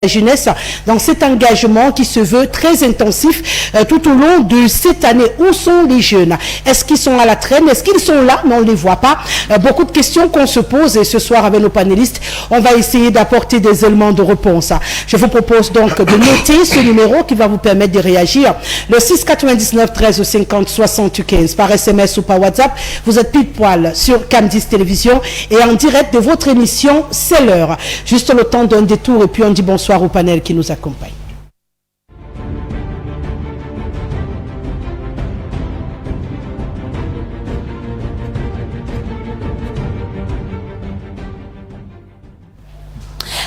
jeunesse dans cet engagement qui se veut très intensif tout au long de cette année. Où sont les jeunes? Est-ce qu'ils sont à la traîne? Est-ce qu'ils sont là mais on ne les voit pas? Beaucoup de questions qu'on se pose et ce soir avec nos panélistes, on va essayer d'apporter des éléments de réponse. Je vous propose donc de noter ce numéro qui va vous permettre de réagir. Le 699 13 50 75 par SMS ou par WhatsApp. Vous êtes pile poil sur Cam10 Télévision et en direct de votre émission C'est l'heure. Juste le temps d'un détour et puis on dit bonsoir au panel qui nous accompagne.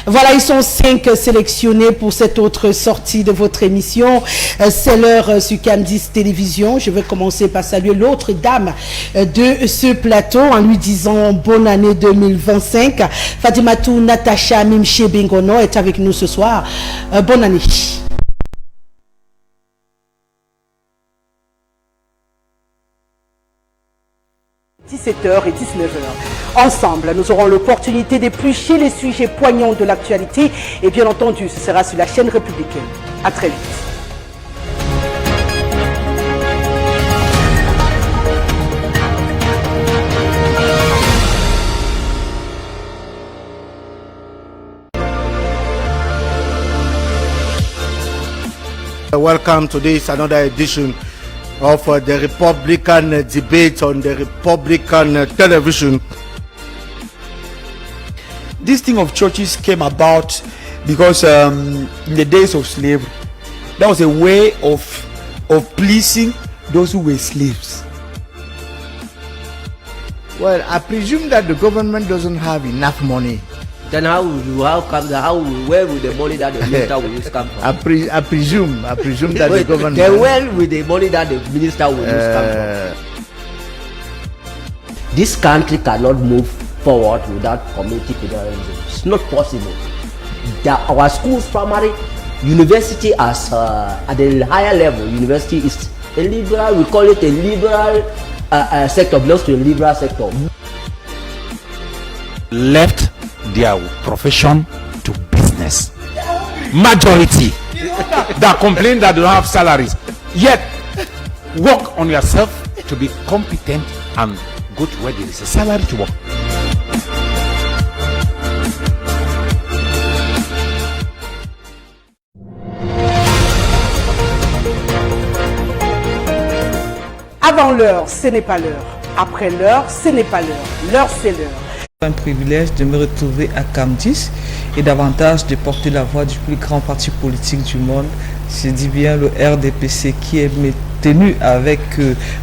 Voilà, ils sont 5 sélectionnés pour cette autre sortie de votre émission. C'est l'heure sur Cam10 Télévision. Je vais commencer par saluer l'autre dame de ce plateau en lui disant bonne année 2025. Fatimatou Natacha Mimche Bengono est avec nous ce soir. Bonne année. 17h et 19h. Ensemble, nous aurons l'opportunité d'éplucher les sujets poignants de l'actualité et bien entendu, ce sera sur la chaîne républicaine. À très vite. Welcome to this another edition of the Republican debate on the Republican television. This thing of churches came about because in the days of slavery, that was a way of pleasing those who were slaves. Well, I presume that the government doesn't have enough money. Then where will the money that the minister will use come from? I presume that the government. Then where will the money that the minister will use come from? This country cannot move forward without community federalism. It's not possible. Our schools, primary, university as at the higher level, university is a liberal. We call it a liberal sector. Belongs to a liberal sector. Left their profession to business. Majority that complain that they don't have salaries, yet work on yourself to be competent and go to where there is a salary to work. Avant l'heure, ce n'est pas l'heure. Après l'heure, ce n'est pas l'heure. L'heure, c'est l'heure. C'est un privilège de me retrouver à Cam10 et davantage de porter la voix du plus grand parti politique du monde. Je dis bien le RDPC qui est tenu avec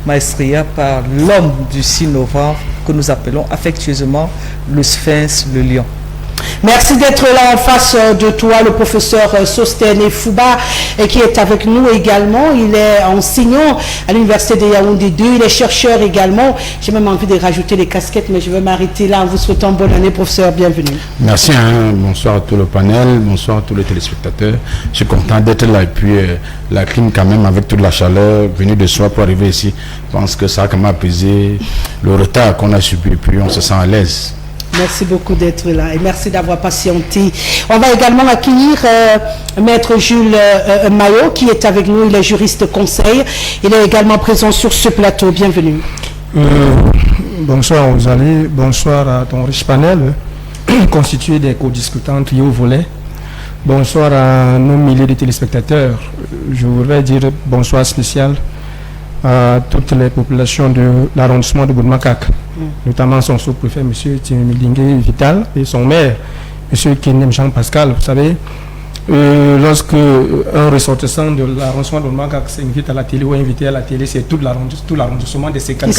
maestria par l'homme du 6 novembre que nous appelons affectueusement le Sphinx, le lion. Merci d'être là en face de toi, le professeur Sostene Fouba, qui est avec nous également. Il est enseignant à l'université de Yaoundé 2. Il est chercheur également. J'ai même envie de rajouter les casquettes, mais je vais m'arrêter là en vous souhaitant bonne année, professeur. Bienvenue. Merci. Bonsoir à tout le panel. Bonsoir à tous les téléspectateurs. Je suis content d'être là et puis la clim quand même avec toute la chaleur venue de soi pour arriver ici. Je pense que ça a quand même apaisé le retard qu'on a subi et puis on se sent à l'aise. Merci beaucoup d'être là et merci d'avoir patienté. On va également accueillir Maître Jules Maillot qui est avec nous. Il est juriste conseil. Il est également présent sur ce plateau. Bienvenue. Bonsoir aux alliés. Bonsoir à ton riche panel constitué des co-discutants trio volet. Bonsoir à nos milliers de téléspectateurs. Je voudrais dire bonsoir spécial à toutes les populations de l'arrondissement de Bourmakak, notamment son sous-préfet, M. Timidingue Vital, et son maire, M. Kenem Jean-Pascal. Vous savez, lorsque un ressortissant de l'arrondissement de Bourmakak s'invite à la télé ou est invité à la télé, c'est tout l'arrondissement de ces quatre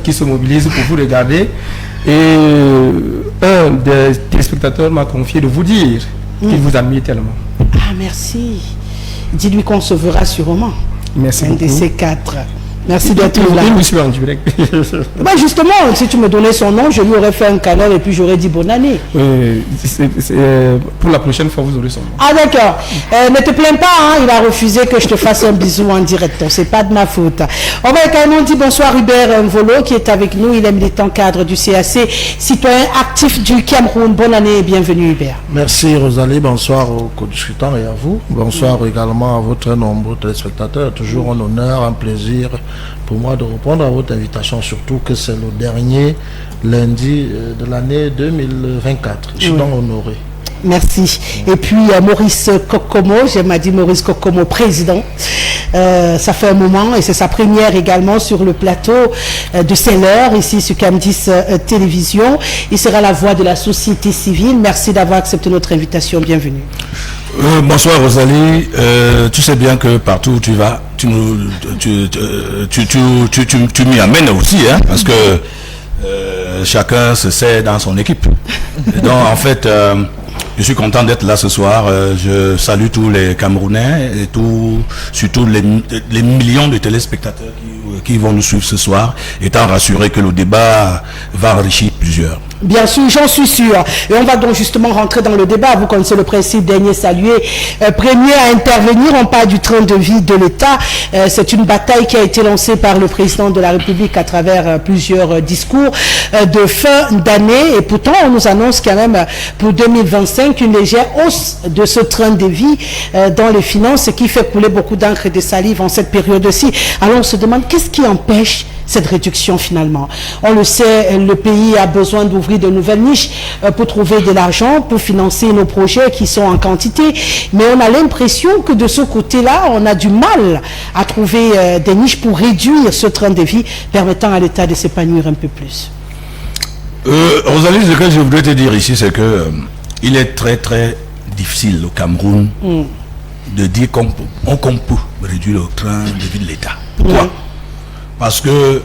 qui se mobilise pour vous regarder. Et un des téléspectateurs m'a confié de vous dire qu'il vous admire tellement. Ah, merci. Dis-lui qu'on se verra sûrement. Merci beaucoup. De ces quatre. Merci d'être là. Il me suit en direct. Bah justement, si tu me donnais son nom, je lui aurais fait un canal et puis j'aurais dit bonne année. Oui, pour la prochaine fois, vous aurez son nom. Ah d'accord. Ne te plains pas, hein, il a refusé que je te fasse un bisou en direct. Donc c'est pas de ma faute. On va également dire bonsoir Hubert Mvolo qui est avec nous. Il est militant cadre du CAC, citoyen actif du Cameroun. Bonne année et bienvenue Hubert. Merci Rosalie, bonsoir aux co-discutants et à vous. Bonsoir également à vos très nombreux téléspectateurs. Toujours un honneur, un plaisir pour moi de répondre à votre invitation, surtout que c'est le dernier lundi de l'année 2024. Je suis donc honoré. Merci. Et puis Maurice Kokomo, j'ai dit Maurice Kokomo, président. Ça fait un moment et c'est sa première également sur le plateau de C'est l'heure, ici sur Cam10 Télévision. Il sera la voix de la société civile. Merci d'avoir accepté notre invitation. Bienvenue. Bonsoir Rosalie. Tu sais bien que partout où tu vas, tu m'y amènes aussi, hein, parce que chacun se sait dans son équipe. Et donc en fait, je suis content d'être là ce soir. Je salue tous les Camerounais et surtout les millions de téléspectateurs qui vont nous suivre ce soir, étant rassurés que le débat va enrichir plusieurs. Bien sûr, j'en suis sûr. Et on va donc justement rentrer dans le débat. Vous connaissez le principe, dernier salué, premier à intervenir. On parle du train de vie de l'État. C'est une bataille qui a été lancée par le président de la République à travers plusieurs discours de fin d'année. Et pourtant, on nous annonce quand même pour 2025 une légère hausse de ce train de vie dans les finances, ce qui fait couler beaucoup d'encre et de salive en cette période-ci. Alors on se demande qu'est-ce qui empêche cette réduction finalement. On le sait, le pays a besoin d'ouvrir de nouvelles niches pour trouver de l'argent, pour financer nos projets qui sont en quantité, mais on a l'impression que de ce côté-là, on a du mal à trouver des niches pour réduire ce train de vie, permettant à l'État de s'épanouir un peu plus. Rosalie, ce que je voudrais te dire ici, c'est que il est très très difficile au Cameroun de dire qu'on peut réduire le train de vie de l'État. Pourquoi? Parce que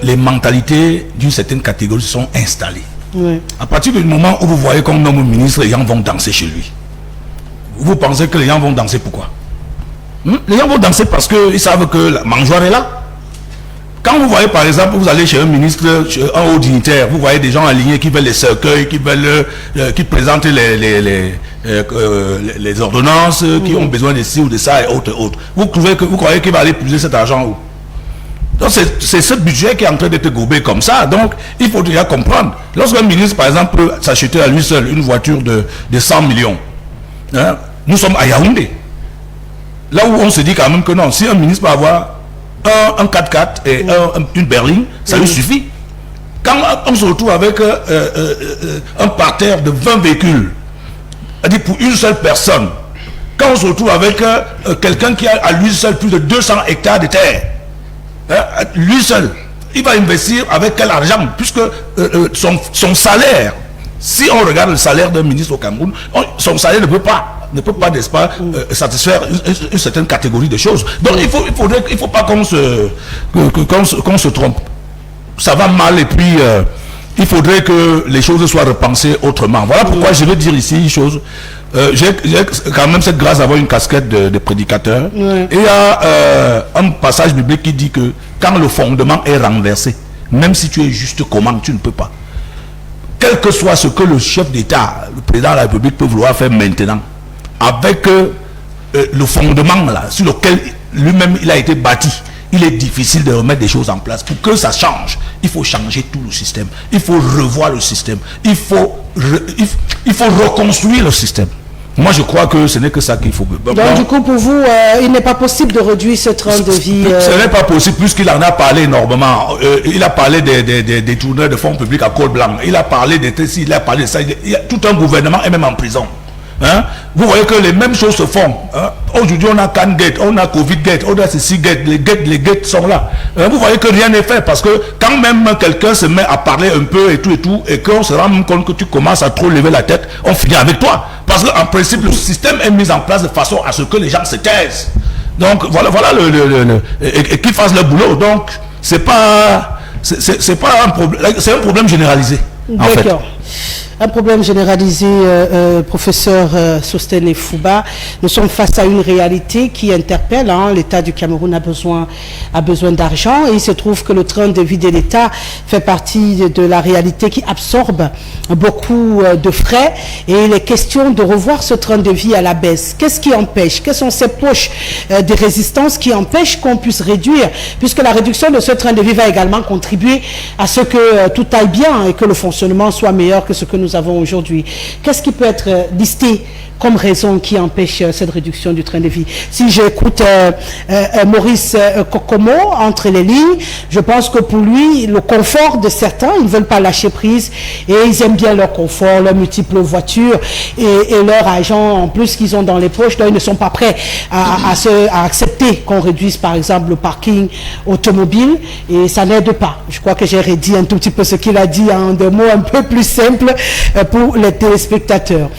les mentalités d'une certaine catégorie sont installées. Oui. À partir du moment où vous voyez qu'on nomme ministre, les gens vont danser chez lui. Vous pensez que les gens vont danser pourquoi? Les gens vont danser parce qu'ils savent que la mangeoire est là. Quand vous voyez par exemple, vous allez chez un ministre, un haut dignitaire, vous voyez des gens alignés qui veulent les cercueils, qui présentent les ordonnances, qui ont besoin de ci ou de ça et autres. Vous croyez qu'il va aller puiser cet argent où? Donc c'est ce budget qui est en train d'être gobé comme ça. Donc il faut déjà comprendre. Lorsqu'un ministre par exemple peut s'acheter à lui seul une voiture de 100 millions, hein, nous sommes à Yaoundé. Là où on se dit quand même que non, si un ministre peut avoir un 4x4 et une berline, ça lui suffit. Quand on se retrouve avec un parterre de 20 véhicules, c'est-à-dire pour une seule personne, quand on se retrouve avec quelqu'un qui a à lui seul plus de 200 hectares de terre, lui seul, il va investir avec quel argent? Puisque son salaire, si on regarde le salaire d'un ministre au Cameroun, son salaire ne peut pas, n'est-ce pas, satisfaire une certaine catégorie de choses. Donc il faut pas qu'on se trompe. Ça va mal et puis il faudrait que les choses soient repensées autrement. Voilà pourquoi je vais dire ici une chose. J'ai quand même cette grâce d'avoir une casquette de prédicateur. Et il y a un passage biblique qui dit que quand le fondement est renversé, même si tu es juste comment, tu ne peux pas. Quel que soit ce que le chef d'État, le président de la République peut vouloir faire maintenant, avec le fondement là, sur lequel lui-même il a été bâti, il est difficile de remettre des choses en place. Pour que ça change, il faut changer tout le système. Il faut revoir le système. Il faut reconstruire le système. Moi, je crois que ce n'est que ça qu'il faut. Donc, du coup, pour vous, il n'est pas possible de réduire ce train de vie. Ce n'est pas possible, puisqu'il en a parlé énormément. Il a parlé des tourneurs de fonds publics à col blanc. Il a parlé de ceci, il a parlé de ça. Tout un gouvernement est même en prison. Hein? Vous voyez que les mêmes choses se font. Hein? Aujourd'hui, on a CanGate, on a Covid-Gate, on a ceci Gate, les gates sont là. Vous voyez que rien n'est fait parce que quand même quelqu'un se met à parler un peu et tout, et qu'on se rend compte que tu commences à trop lever la tête, on finit avec toi. Parce qu'en principe, le système est mis en place de façon à ce que les gens se taisent. Donc voilà et qu'ils fassent le boulot. Donc c'est pas un problème, c'est un problème généralisé. En fait. Un problème généralisé, professeur Sostène Fouba. Nous sommes face à une réalité qui interpelle. L'État du Cameroun a besoin d'argent et il se trouve que le train de vie de l'État fait partie de la réalité qui absorbe beaucoup de frais et il est question de revoir ce train de vie à la baisse. Qu'est-ce qui empêche? Quelles sont ces poches de résistance qui empêchent qu'on puisse réduire, puisque la réduction de ce train de vie va également contribuer à ce que tout aille bien et que le fonctionnement soit meilleur que ce que nous avons aujourd'hui. Qu'est-ce qui peut être listé comme raison qui empêche cette réduction du train de vie? Si j'écoute Maurice Kokomo entre les lignes, je pense que pour lui, le confort de certains, ils ne veulent pas lâcher prise et ils aiment bien leur confort, leurs multiples voitures et leur argent en plus qu'ils ont dans les poches, donc ils ne sont pas prêts à accepter qu'on réduise par exemple le parking automobile et ça n'aide pas. Je crois que j'ai redit un tout petit peu ce qu'il a dit en des mots un peu plus simples pour les téléspectateurs.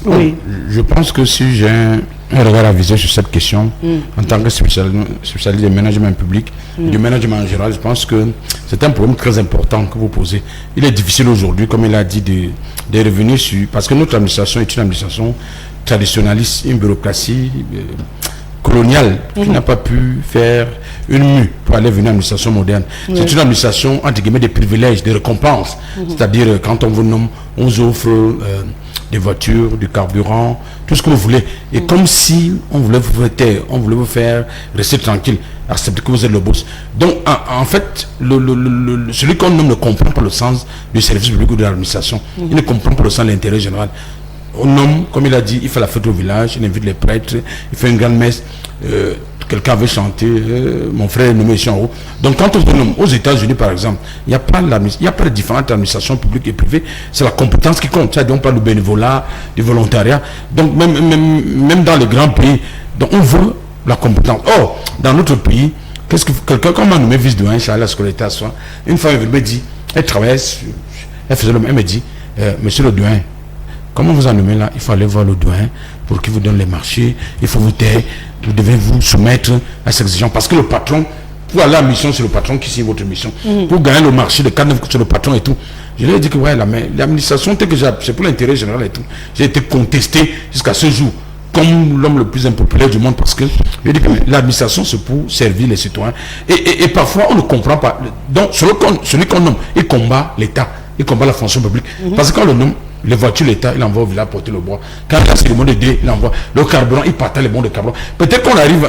Oui. Je pense que si j'ai un regard à viser sur cette question, en tant que spécialiste du management public, du management en général, je pense que c'est un problème très important que vous posez. Il est difficile aujourd'hui, comme il a dit, de revenir sur... Parce que notre administration est une administration traditionnaliste, une bureaucratie coloniale qui n'a pas pu faire une mue pour aller venir à une administration moderne. C'est une administration, entre guillemets, des privilèges, des récompenses. C'est-à-dire, quand on vous nomme, on vous offre... des voitures, du carburant, tout ce que vous voulez. Et comme si on voulait vous faire taire, on voulait vous faire rester tranquille, accepter que vous êtes le boss. Donc, en fait, celui qu'on nomme ne comprend pas le sens du service public ou de l'administration. Il ne comprend pas le sens de l'intérêt général. On nomme, comme il a dit, il fait la fête au village, il invite les prêtres, il fait une grande messe. Quelqu'un veut chanter, mon frère est nommé ici en haut. Donc quand on nomme aux États-Unis par exemple, il n'y a pas de différentes administrations publiques et privées, c'est la compétence qui compte. C'est-à-dire on parle du bénévolat, du volontariat. Donc même dans les grands pays, donc on veut la compétence. Or, dans notre pays, qu'est-ce que quelqu'un comme m'a nommé vice-doyen chez la scolarité à soi, une fois elle me dit, elle travaillait, elle faisait le même, elle me dit, monsieur le doyen, comment vous en nommez là? Il faut aller voir le doyen pour qu'il vous donne les marchés, il faut vous taire, vous devez vous soumettre à ces exigences. Parce que le patron, pour aller à la mission, c'est le patron qui signe votre mission. Pour gagner le marché de 4-9, c'est le patron et tout. Je lui ai dit que ouais, l'administration, c'est pour l'intérêt général et tout. J'ai été contesté jusqu'à ce jour comme l'homme le plus impopulaire du monde parce que je dis que l'administration c'est pour servir les citoyens. Et parfois on ne comprend pas. Donc celui qu'on nomme, il combat l'État, il combat la fonction publique. Parce que quand on le nomme, les voitures, l'État, il envoie au village porter le bois. Quand il y a c'est le bon de dé, il envoie. Le carburant, il partage les bons de carburant. Peut-être qu'on arrive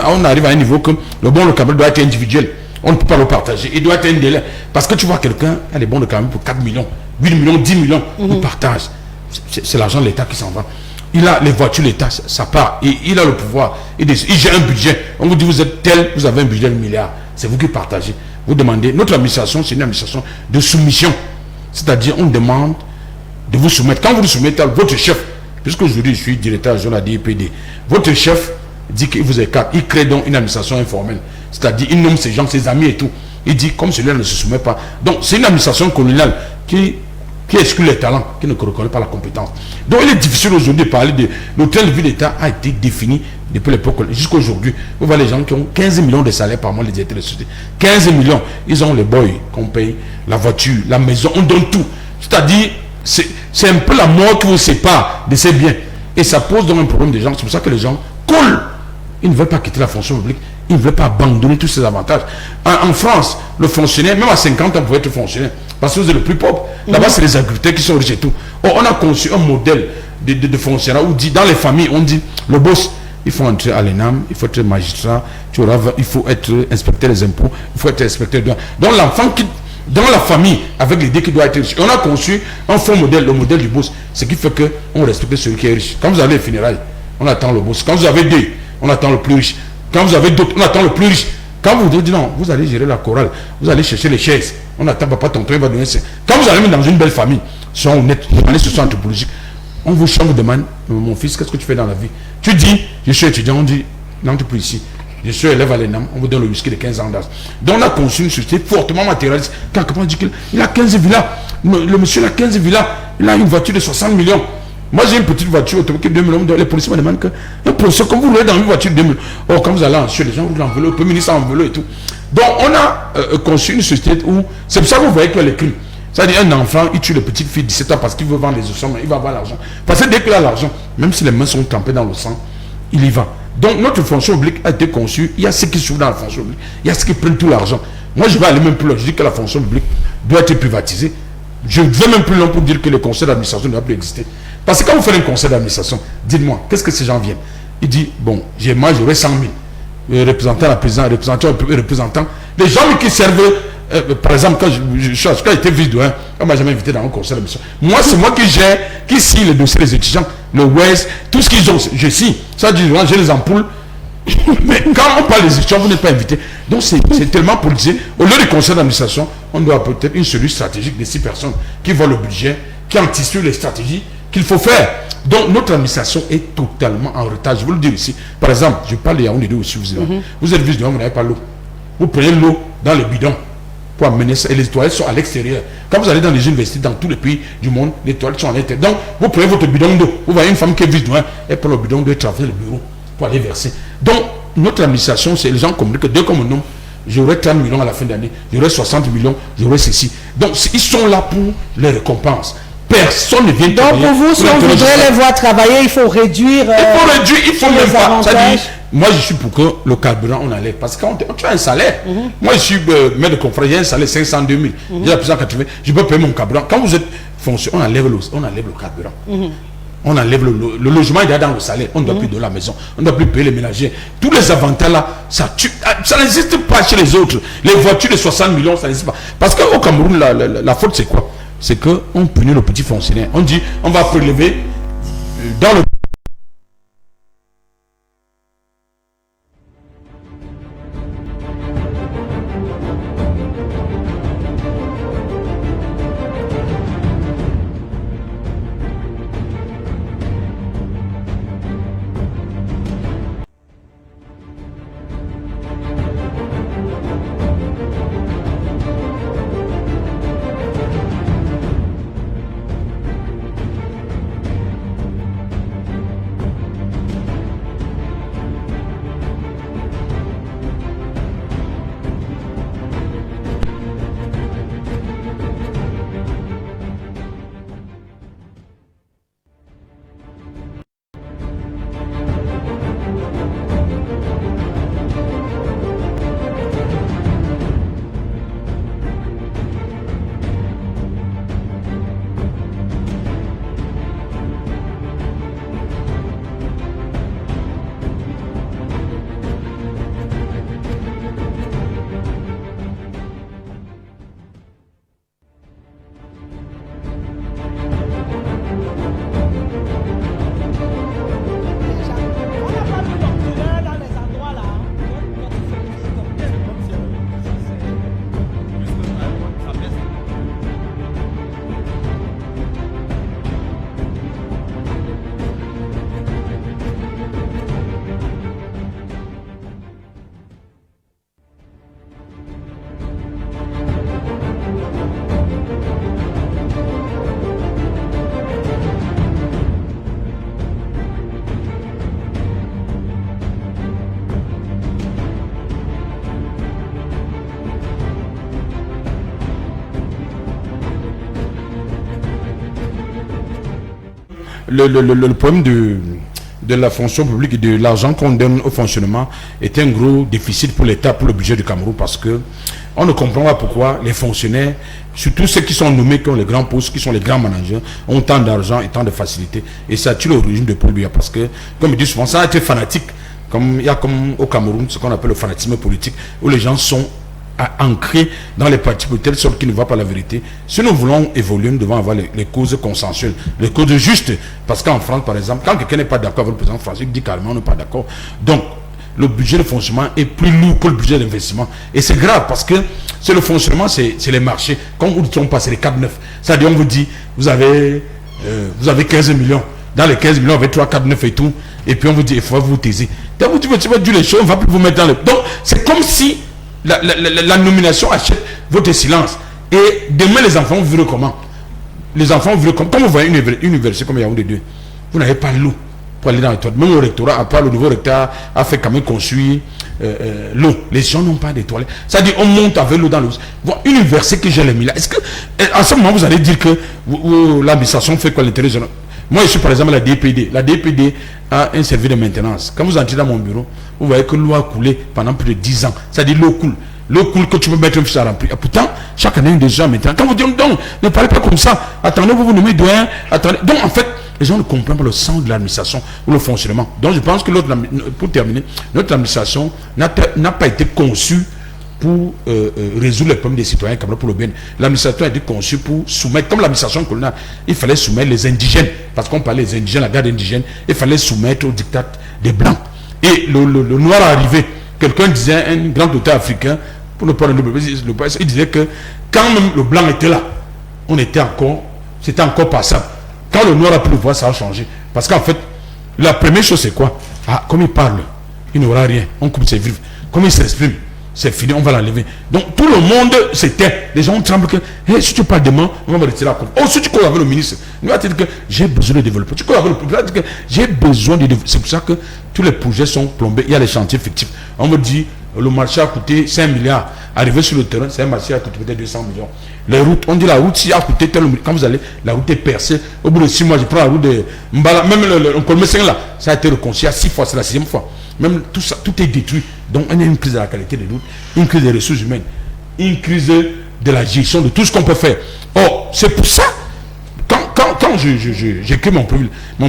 à un niveau que le bon de carburant doit être individuel. On ne peut pas le partager. Il doit être un délai. Parce que tu vois quelqu'un a des bons de carburant pour 4 millions, 8 millions, 10 millions. Il partage. C'est l'argent de l'État qui s'en va. Il a les voitures, l'État, ça part. Il a le pouvoir. Il gère un budget. On vous dit, vous êtes tel, vous avez un budget de milliards. C'est vous qui partagez. Vous demandez. Notre administration, c'est une administration de soumission. C'est-à-dire, on demande de vous soumettre. Quand vous vous soumettez à votre chef, puisque aujourd'hui je suis directeur de la DIPD, votre chef dit qu'il vous écarte. Il crée donc une administration informelle. C'est-à-dire, il nomme ses gens, ses amis et tout. Il dit, comme celui-là ne se soumet pas. Donc, c'est une administration coloniale qui exclut les talents, qui ne reconnaît pas la compétence. Donc, il est difficile aujourd'hui de parler de... Le train de vie d'État a été défini depuis l'époque jusqu'à aujourd'hui. Vous voyez les gens qui ont 15 millions de salaires par mois, les directeurs de société. 15 millions. Ils ont les boys qu'on paye, la voiture, la maison, on donne tout. C'est-à-dire, c'est un peu la mort qui vous sépare de ces biens. Et ça pose donc un problème des gens. C'est pour ça que les gens coulent. Ils ne veulent pas quitter la fonction publique. Ils ne veulent pas abandonner tous ces avantages. En France, le fonctionnaire, même à 50 ans, pouvait être fonctionnaire. Parce que vous êtes le plus pauvre. Là-bas, c'est les agriculteurs qui sont riches et tout. Or, on a conçu un modèle de fonctionnaire où dit, dans les familles, on dit, le boss, il faut entrer à l'ENAM, il faut être magistrat, il faut être inspecteur des impôts, il faut être inspecteur de... Donc, l'enfant qui... Dans la famille, avec l'idée qu'il doit être riche. On a conçu un faux modèle, le modèle du boss. Ce qui fait qu'on respecte celui qui est riche. Quand vous allez aux funérailles, on attend le boss. Quand vous avez deux, on attend le plus riche. Quand vous avez d'autres, on attend le plus riche. Quand vous dites non, vous allez gérer la chorale, vous allez chercher les chaises. On attend papa, tonton, il va donner ça. Quand vous allez dans une belle famille, soyons honnêtes, demandez ce soit anthropologique. On vous demande, mon fils, qu'est-ce que tu fais dans la vie? Tu dis, je suis étudiant, on dit, non, tu es plus ici. Je suis élève à l'ENAM, on vous donne le whisky de 15 ans d'âge. Donc on a conçu une société fortement matérialiste. Quand on dit qu'il a 15 villas, le monsieur a 15 villas, il a une voiture de 60 millions. Moi j'ai une petite voiture automobile de 2 millions. Les policiers me demandent que un professeur, comme vous roulez dans une voiture de 2 millions, oh, quand vous allez en Suède, les gens roulent en vélo, le Premier ministre en vélo et tout. Donc on a conçu une société où, c'est pour ça que vous voyez que les crimes, C'est-à-dire un enfant, il tue les petites filles de 17 ans parce qu'il veut vendre les ossements, il va avoir l'argent. Parce que dès qu'il a l'argent, même si les mains sont trempées dans le sang, il y va. Donc notre fonction publique a été conçue, il y a ceux qui souffrent dans la fonction publique, il y a ceux qui prennent tout l'argent. Moi je vais aller même plus loin, je dis que la fonction publique doit être privatisée. Je vais même plus loin pour dire que le conseil d'administration ne doit plus exister. Parce que quand vous faites un conseil d'administration, dites-moi, qu'est-ce que ces gens viennent? Il dit, bon, moi j'aurai 100 000 représentants, la présidente, représentants, les gens qui servent, par exemple, quand j'étais vice-doyen, on ne m'a jamais invité dans un conseil d'administration. Moi, c'est moi qui gère, qui signe les dossiers des étudiants, le WES, tout ce qu'ils ont, je signe. Ça dit, j'ai les ampoules. Mais quand on parle des étudiants, vous n'êtes pas invité. Donc c'est tellement politisé. Au lieu du conseil d'administration, on doit peut-être une cellule stratégique de 6 personnes qui voient le budget, qui anticipent les stratégies qu'il faut faire. Donc notre administration est totalement en retard. Je veux le dire ici. Par exemple, je parle de Yaoundé aussi. Vous êtes vice-doyen, vous n'avez pas l'eau. Vous prenez l'eau dans le bidon pour amener ça. Et les toilettes sont à l'extérieur. Quand vous allez dans les universités, dans tous les pays du monde, les toilettes sont à l'intérieur. Donc vous prenez votre bidon d'eau. Vous voyez une femme qui est vice-doyen, elle prend le bidon d'eau et traverse le bureau pour aller verser. Donc notre administration, c'est les gens communiquent que dès qu'on me nomme, j'aurai 30 millions à la fin d'année, j'aurai 60 millions, j'aurai ceci. Donc ils sont là pour les récompenses. Personne ne vient donc pour vous, si on voudrait les voir travailler, il faut réduire. Il faut même pas. Moi, je suis pour que le carburant, on enlève. Parce que quand tu as un salaire, moi, je suis maître de conférence, j'ai un salaire 502 000. J'ai la 180, je peux payer mon carburant. Quand vous êtes fonctionnaire, on enlève le carburant. On enlève le logement, il y a dans le salaire. On ne doit plus donner la maison. On ne doit plus payer les ménagers. Tous les avantages là, ça n'existe pas chez les autres. Les voitures de 60 millions, ça n'existe pas. Parce qu'au Cameroun, la faute, c'est quoi? C'est qu'on punit le petit fonctionnaire. On dit, on va prélever dans le... Le problème de la fonction publique et de l'argent qu'on donne au fonctionnement est un gros déficit pour l'État, pour le budget du Cameroun, parce que on ne comprend pas pourquoi les fonctionnaires, surtout ceux qui sont nommés, qui ont les grands postes, qui sont les grands managers, ont tant d'argent et tant de facilité. Et ça tue le régime de Paul Biya, parce que, comme il dit souvent, ça a été fanatique. Il y a comme au Cameroun ce qu'on appelle le fanatisme politique, où les gens sont ancrés dans les partis de telle sorte qu'ils ne voient pas la vérité. Si nous voulons évoluer, nous devons avoir les causes consensuelles, les causes justes. Parce qu'en France, par exemple, quand quelqu'un n'est pas d'accord avec le président français, il dit carrément on n'est pas d'accord. Donc, le budget de fonctionnement est plus lourd que le budget d'investissement. Et c'est grave parce que c'est le fonctionnement, c'est les marchés. Quand vous dites on passe les 4-9, c'est-à-dire on vous dit, vous avez 15 millions. Dans les 15 millions, on avait 3-4-9 et tout. Et puis on vous dit, il faut vous taisez. Donc vous dites, tu les choses, on ne va plus vous mettre dans le... Donc, c'est comme si la nomination achète votre silence. Et demain, les enfants vivent comment? Les enfants vivent comme... Quand vous voyez une université comme Yaoundé 2, vous n'avez pas l'eau. pour aller dans les toilettes. Même le rectorat, à part le nouveau recteur, a fait quand même construire l'eau. Les gens n'ont pas de toilettes. C'est-à-dire, on monte avec l'eau dans l'eau. Bon, université que j'ai les mis là. Est-ce que, à ce moment, vous allez dire que l'administration fait quoi l'intérêt général? Moi, je suis par exemple à la DPD. La DPD a un service de maintenance. Quand vous entrez dans mon bureau, vous voyez que l'eau a coulé pendant plus de 10 ans. C'est-à-dire, l'eau coule. L'eau coule que tu peux mettre un fichier à remplir. Et pourtant, chaque année, des gens maintenant. Quand vous dites, donc, ne parlez pas comme ça. Attendez, vous nommez doyen. Attendez. Donc, en fait, les gens ne comprennent pas le sens de l'administration ou le fonctionnement. Donc, je pense que pour terminer, notre administration n'a pas été conçue pour résoudre les problèmes des citoyens pour le bien. L'administration a été conçue pour soumettre, comme l'administration coloniale, il fallait soumettre les indigènes, parce qu'on parlait des indigènes, la garde indigène, il fallait soumettre au diktat des blancs. Et le noir est arrivé. Quelqu'un disait, un grand auteur africain, pour ne pas le il disait que quand même le blanc était là, c'était encore passable. Quand le noir a pu le voir, ça a changé. Parce qu'en fait, la première chose c'est quoi? Comme il parle, il n'aura rien. On coupe ses vivres. Comme il s'exprime, c'est fini, on va l'enlever. Donc tout le monde s'était. Les gens tremblent que si tu parles demain, on va me retirer la coupe. Oh, si tu cours avec le ministre, il va te dire que j'ai besoin de développer. Tu cours avec le président, que j'ai besoin de développer. C'est pour ça que tous les projets sont plombés. Il y a les chantiers fictifs. On me dit le marché a coûté 5 milliards. Arrivé sur le terrain, c'est un marché qui a coûté peut-être 200 millions. Les routes, on dit la route, si a coûté tel, quand vous allez, la route est percée. Au bout de 6 mois, je prends la route de Mbala, même le Colmessin là, ça a été reconstruit à 6 fois, c'est la 6e fois. Même tout ça, tout est détruit. Donc, on a une crise de la qualité des routes, une crise des ressources humaines, une crise de la gestion de tout ce qu'on peut faire. Or, c'est pour ça, quand j'écris mon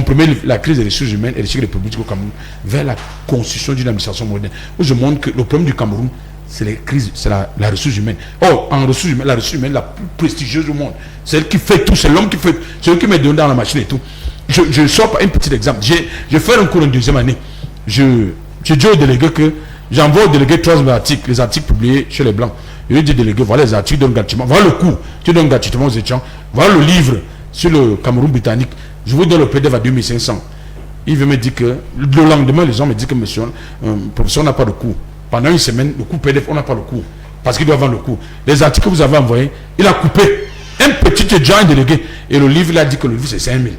premier livre, la crise des ressources humaines et l'échec des politiques au Cameroun, vers la constitution d'une administration moderne, où je montre que le problème du Cameroun, c'est les crises, c'est la ressource humaine. Or, en ressources humaines, la ressource humaine la plus prestigieuse du monde, c'est elle qui fait tout, c'est l'homme qui fait tout, c'est lui qui met dedans dans la machine et tout. Je sors par un petit exemple. J'ai fait un cours en 2e année. Je dis au délégué que j'envoie au délégué 3 articles, les articles publiés chez les Blancs. Je lui dis, délégué, voilà les articles, donne gratuitement. Voilà le cours, tu donnes gratuitement aux étudiants. Voilà le livre sur le Cameroun britannique. Je vous donne le PDF à 2500. Il veut me dire que le lendemain, les gens me disent que monsieur, professeur, on n'a pas de cours. Pendant une semaine, le cours PDF, on n'a pas le cours. Parce qu'il doit avoir le cours. Les articles que vous avez envoyés, il a coupé. Un petit étudiant, un délégué. Et le livre, il a dit que le livre, c'est 5000.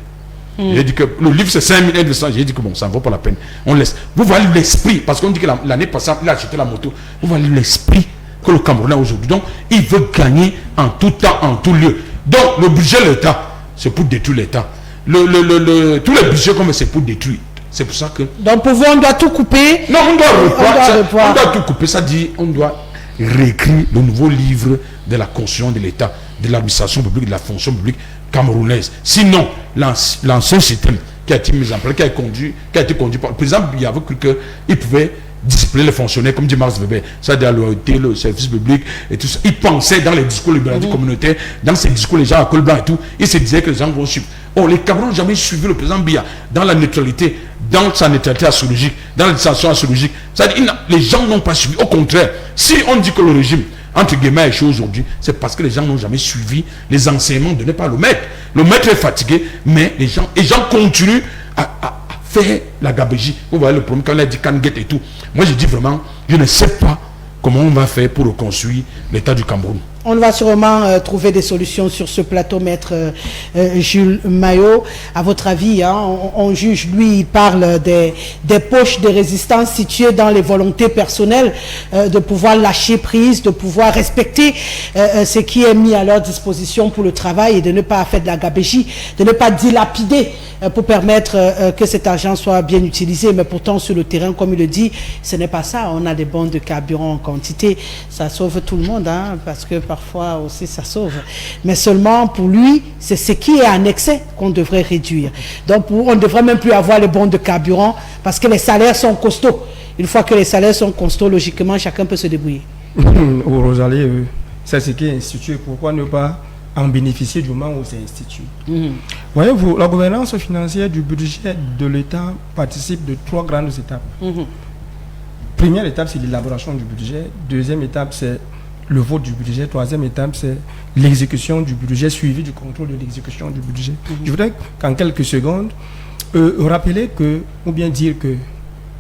J'ai dit que le livre c'est 5200. J'ai dit que bon, ça ne vaut pas la peine. On laisse. Vous voyez l'esprit, parce qu'on dit que l'année passée, il a acheté la moto. Vous voyez l'esprit que le Camerounais a aujourd'hui. Donc, il veut gagner en tout temps, en tout lieu. Donc, le budget de l'État, c'est pour détruire l'État. Tous les budgets comme c'est pour détruire. C'est pour ça que. Donc, pour vous, on doit tout couper. Non, on doit tout couper. Ça dit, on doit réécrire le nouveau livre de la constitution de l'État, de l'administration publique, de la fonction publique camerounaise. Sinon, l'ancien système qui a été mis en place, qui a été conduit par le président, il y avait cru qu'il pouvait discipliner les fonctionnaires, comme dit Max Weber, ça de la loyauté, le service public et tout ça. Il pensait dans les discours libéraux communautaires, dans ces discours, les gens à col blanc et tout, il se disait que les gens vont suivre. Oh, les Camerounais n'ont jamais suivi le président Biya dans la neutralité, dans sa neutralité astrologique, dans la dissension astrologique. C'est-à-dire, les gens n'ont pas suivi. Au contraire, si on dit que le régime entre guillemets échoué aujourd'hui, c'est parce que les gens n'ont jamais suivi les enseignements donnés par le maître. Le maître est fatigué, mais les gens continuent à faire la gabégie. Vous voyez le problème quand on a dit Kanget et tout. Moi je dis vraiment, je ne sais pas comment on va faire pour reconstruire l'état du Cameroun. On va sûrement trouver des solutions sur ce plateau, maître Jules Maillot. À votre avis, hein, on juge, lui, il parle des poches de résistance situées dans les volontés personnelles, de pouvoir lâcher prise, de pouvoir respecter ce qui est mis à leur disposition pour le travail et de ne pas faire de la gabégie, de ne pas dilapider pour permettre que cet argent soit bien utilisé. Mais pourtant, sur le terrain, comme il le dit, ce n'est pas ça. On a des bons de carburant en quantité. Ça sauve tout le monde, hein, parce que parfois aussi ça sauve. Mais seulement pour lui, c'est ce qui est en excès qu'on devrait réduire. Donc on ne devrait même plus avoir les bons de carburant parce que les salaires sont costauds. Une fois que les salaires sont costauds, logiquement, chacun peut se débrouiller. Au Rosalie, c'est ce qui est institué. Pourquoi ne pas en bénéficier du moment où c'est institué? Voyez-vous, la gouvernance financière du budget de l'État participe de 3 grandes étapes. Première étape, c'est l'élaboration du budget. Deuxième étape, c'est le vote du budget. Troisième étape, c'est l'exécution du budget, suivi du contrôle de l'exécution du budget. Je voudrais qu'en quelques secondes, rappeler que, ou bien dire que,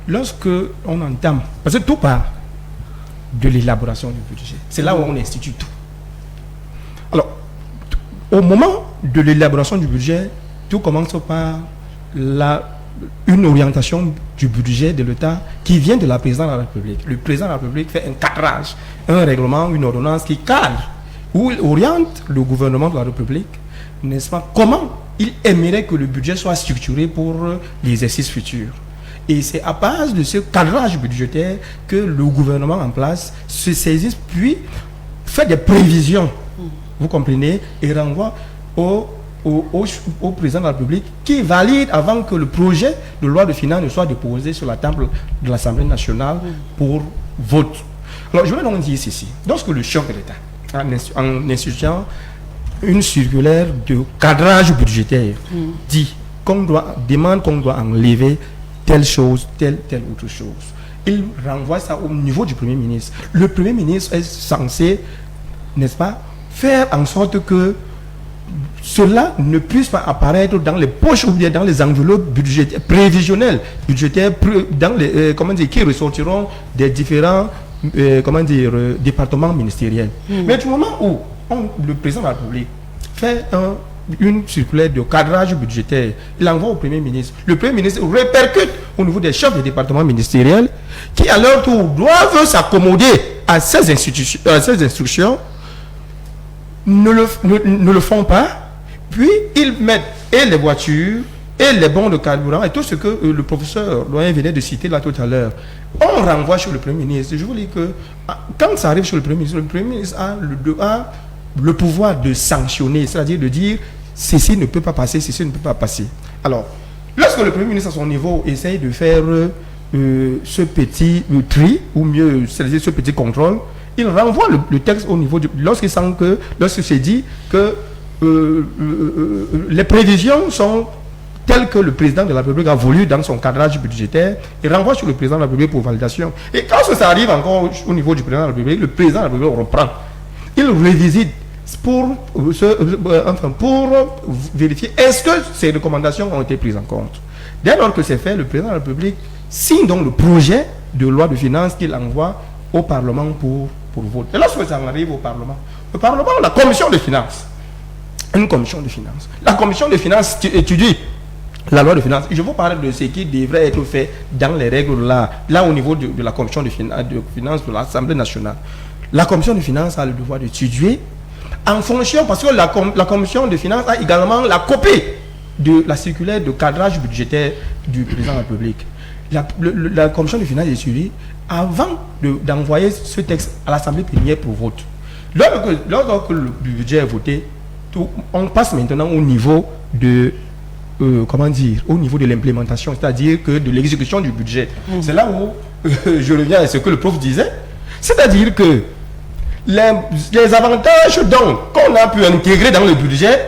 lorsque on entame, parce que tout part de l'élaboration du budget, c'est là où on institue tout. Alors, au moment de l'élaboration du budget, tout commence par la une orientation du budget de l'État qui vient de la présidence de la République. Le président de la République fait un cadrage, un règlement, une ordonnance qui cadre, où il oriente le gouvernement de la République, n'est-ce pas, comment il aimerait que le budget soit structuré pour l'exercice futur. Et c'est à base de ce cadrage budgétaire que le gouvernement en place se saisisse, puis fait des prévisions, vous comprenez, et renvoie au président de la République qui valide avant que le projet de loi de finances ne soit déposé sur la table de l'Assemblée nationale pour vote. Alors je vais donc dire ceci. Lorsque le chef de l'État, en instituant une circulaire de cadrage budgétaire, dit demande qu'on doit enlever telle chose, telle autre chose, il renvoie ça au niveau du Premier ministre. Le Premier ministre est censé, n'est-ce pas, faire en sorte que cela ne puisse pas apparaître dans les poches ou bien dans les enveloppes budgétaires, prévisionnelles, budgétaires, dans les, qui ressortiront des différents départements ministériels. Mais du moment où le président de la République fait une circulaire de cadrage budgétaire, il envoie au Premier ministre. Le Premier ministre répercute au niveau des chefs des départements ministériels qui, à leur tour, doivent s'accommoder à ces instructions, ne le font pas, puis ils mettent et les voitures, et les bons de carburant, et tout ce que le professeur Loyen venait de citer là tout à l'heure. On renvoie sur le Premier ministre. Je vous dis que quand ça arrive sur le Premier ministre a le pouvoir de sanctionner, c'est-à-dire de dire ceci ne peut pas passer, ceci ne peut pas passer. Alors, lorsque le Premier ministre à son niveau essaye de faire ce petit tri, ou mieux, c'est-à-dire ce petit contrôle, il renvoie le texte au niveau du... Lorsqu'il s'est dit que les prévisions sont telles que le président de la République a voulu dans son cadrage budgétaire, il renvoie sur le président de la République pour validation. Et quand ça arrive encore au niveau du président de la République, le président de la République reprend. Il révisite pour vérifier est-ce que ces recommandations ont été prises en compte. Dès lors que c'est fait, le président de la République signe donc le projet de loi de finances qu'il envoie au Parlement pour vote. Et lorsque ça arrive au Parlement, le Parlement a la commission des finances. Une commission de finances. La commission des finances étudie la loi de finances. Je vous parle de ce qui devrait être fait dans les règles là au niveau de la commission de finances de l'Assemblée nationale. La commission de finances a le devoir d'étudier en fonction, parce que la commission de finances a également la copie de la circulaire de cadrage budgétaire du président de la République. La commission de finances étudie avant d'envoyer ce texte à l'Assemblée plénière pour vote. Lorsque le budget est voté, on passe maintenant au niveau de au niveau de l'implémentation, c'est-à-dire que de l'exécution du budget. C'est là où je reviens à ce que le prof disait, c'est-à-dire que les avantages qu'on a pu intégrer dans le budget,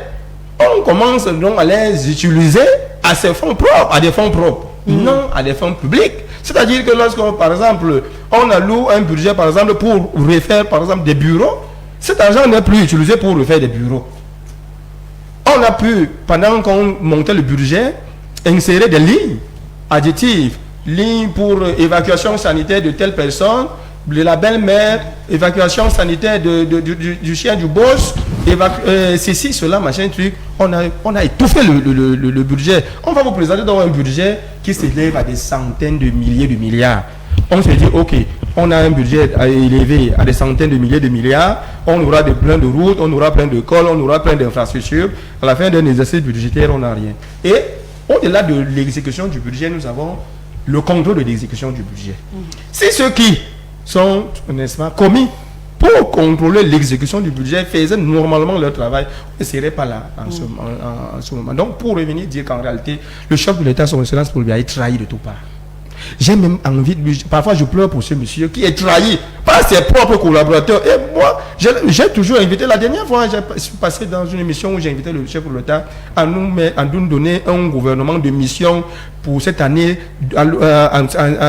on commence donc à les utiliser à ses fonds propres, à des fonds propres, non à des fonds publics. C'est-à-dire que lorsque, par exemple, on alloue un budget, par exemple, pour refaire, par exemple, des bureaux, cet argent n'est plus utilisé pour refaire des bureaux. On a pu, pendant qu'on montait le budget, insérer des lignes additives, lignes pour évacuation sanitaire de telle personne, de la belle-mère, évacuation sanitaire du chien du boss, ceci, cela, machin, truc. On a étouffé le budget. On va vous présenter dans un budget qui s'élève à des centaines de milliers de milliards. On se dit, ok, on a un budget élevé à des centaines de milliers de milliards, on aura plein de routes, on aura plein d'écoles, on aura plein d'infrastructures. À la fin d'un exercice budgétaire, on n'a rien. Et au-delà de l'exécution du budget, nous avons le contrôle de l'exécution du budget. C'est ceux qui sont, n'est-ce pas, commis pour contrôler l'exécution du budget, faisaient normalement leur travail, on ne serait pas là en ce moment. Donc, pour revenir dire qu'en réalité, le chef de l'État, son excellence, pour lui, a été trahi de tout part. J'ai même envie de... Parfois, je pleure pour ce monsieur qui est trahi par ses propres collaborateurs. Et moi, j'ai toujours invité... La dernière fois, je suis passé dans une émission où j'ai invité le chef de l'État à nous donner un gouvernement de mission pour cette année,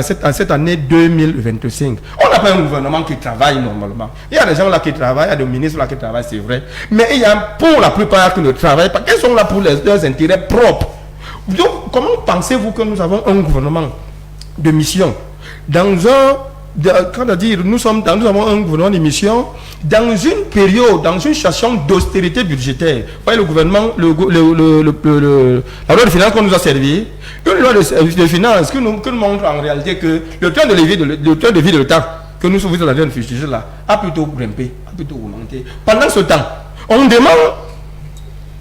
cette année 2025. On n'a pas un gouvernement qui travaille normalement. Il y a des gens là qui travaillent, il y a des ministres là qui travaillent, c'est vrai. Mais il y a pour la plupart qui ne travaillent pas, qui sont là pour leurs intérêts propres. Donc, comment pensez-vous que nous avons un gouvernement de mission dans quand on dit nous avons un gouvernement d'émission dans une période, dans une situation d'austérité budgétaire. Vous voyez, le gouvernement, la loi de finances qu'on nous a servi, une loi de finances qui nous montre en réalité que le train de vie de l'État que nous sommes dans la future là a plutôt grimpé, a plutôt augmenté. Pendant ce temps, on demande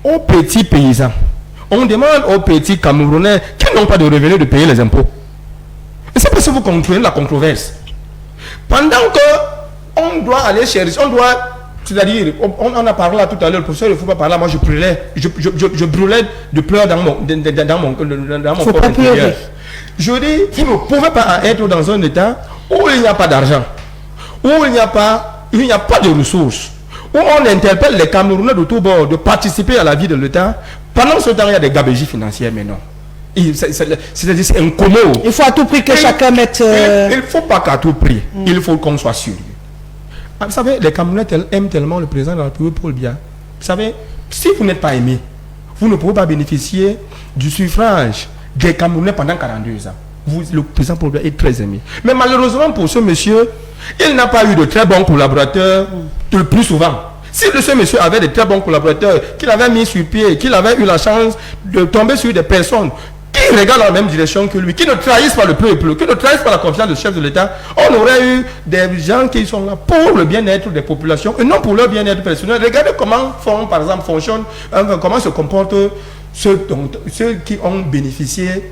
aux petits paysans, on demande aux petits Camerounais qui n'ont pas de revenus de payer les impôts. Et c'est parce que vous comprenez la controverse. Pendant que on doit aller chercher, c'est-à-dire, on a parlé là tout à l'heure, le professeur, il ne faut pas parler, moi je brûlais de pleurs dans mon corps intérieur. Je dis, vous ne pouvez pas être dans un état où il n'y a pas d'argent, où il n'y a pas de ressources, où on interpelle les Camerounais de tous bords de participer à la vie de l'État. Pendant ce temps, il y a des gabegies financières, mais non. C'est-à-dire, c'est incommode. Il faut à tout prix que chacun mette... Il ne faut pas qu'à tout prix. Il faut qu'on soit sérieux. Vous savez, les Camerounais aiment tellement le président de la République pour le bien. Vous savez, si vous n'êtes pas aimé, vous ne pouvez pas bénéficier du suffrage des Camerounais pendant 42 ans. Le président Paul Biya est très aimé. Mais malheureusement pour ce monsieur, il n'a pas eu de très bons collaborateurs le plus souvent. Si ce monsieur avait de très bons collaborateurs, qu'il avait mis sur pied, qu'il avait eu la chance de tomber sur des personnes qui regardent dans la même direction que lui, qui ne trahissent pas le peuple, qui ne trahissent pas la confiance du chef de l'État, on aurait eu des gens qui sont là pour le bien-être des populations et non pour leur bien-être personnel. Regardez comment par exemple, comment se comportent ceux qui ont bénéficié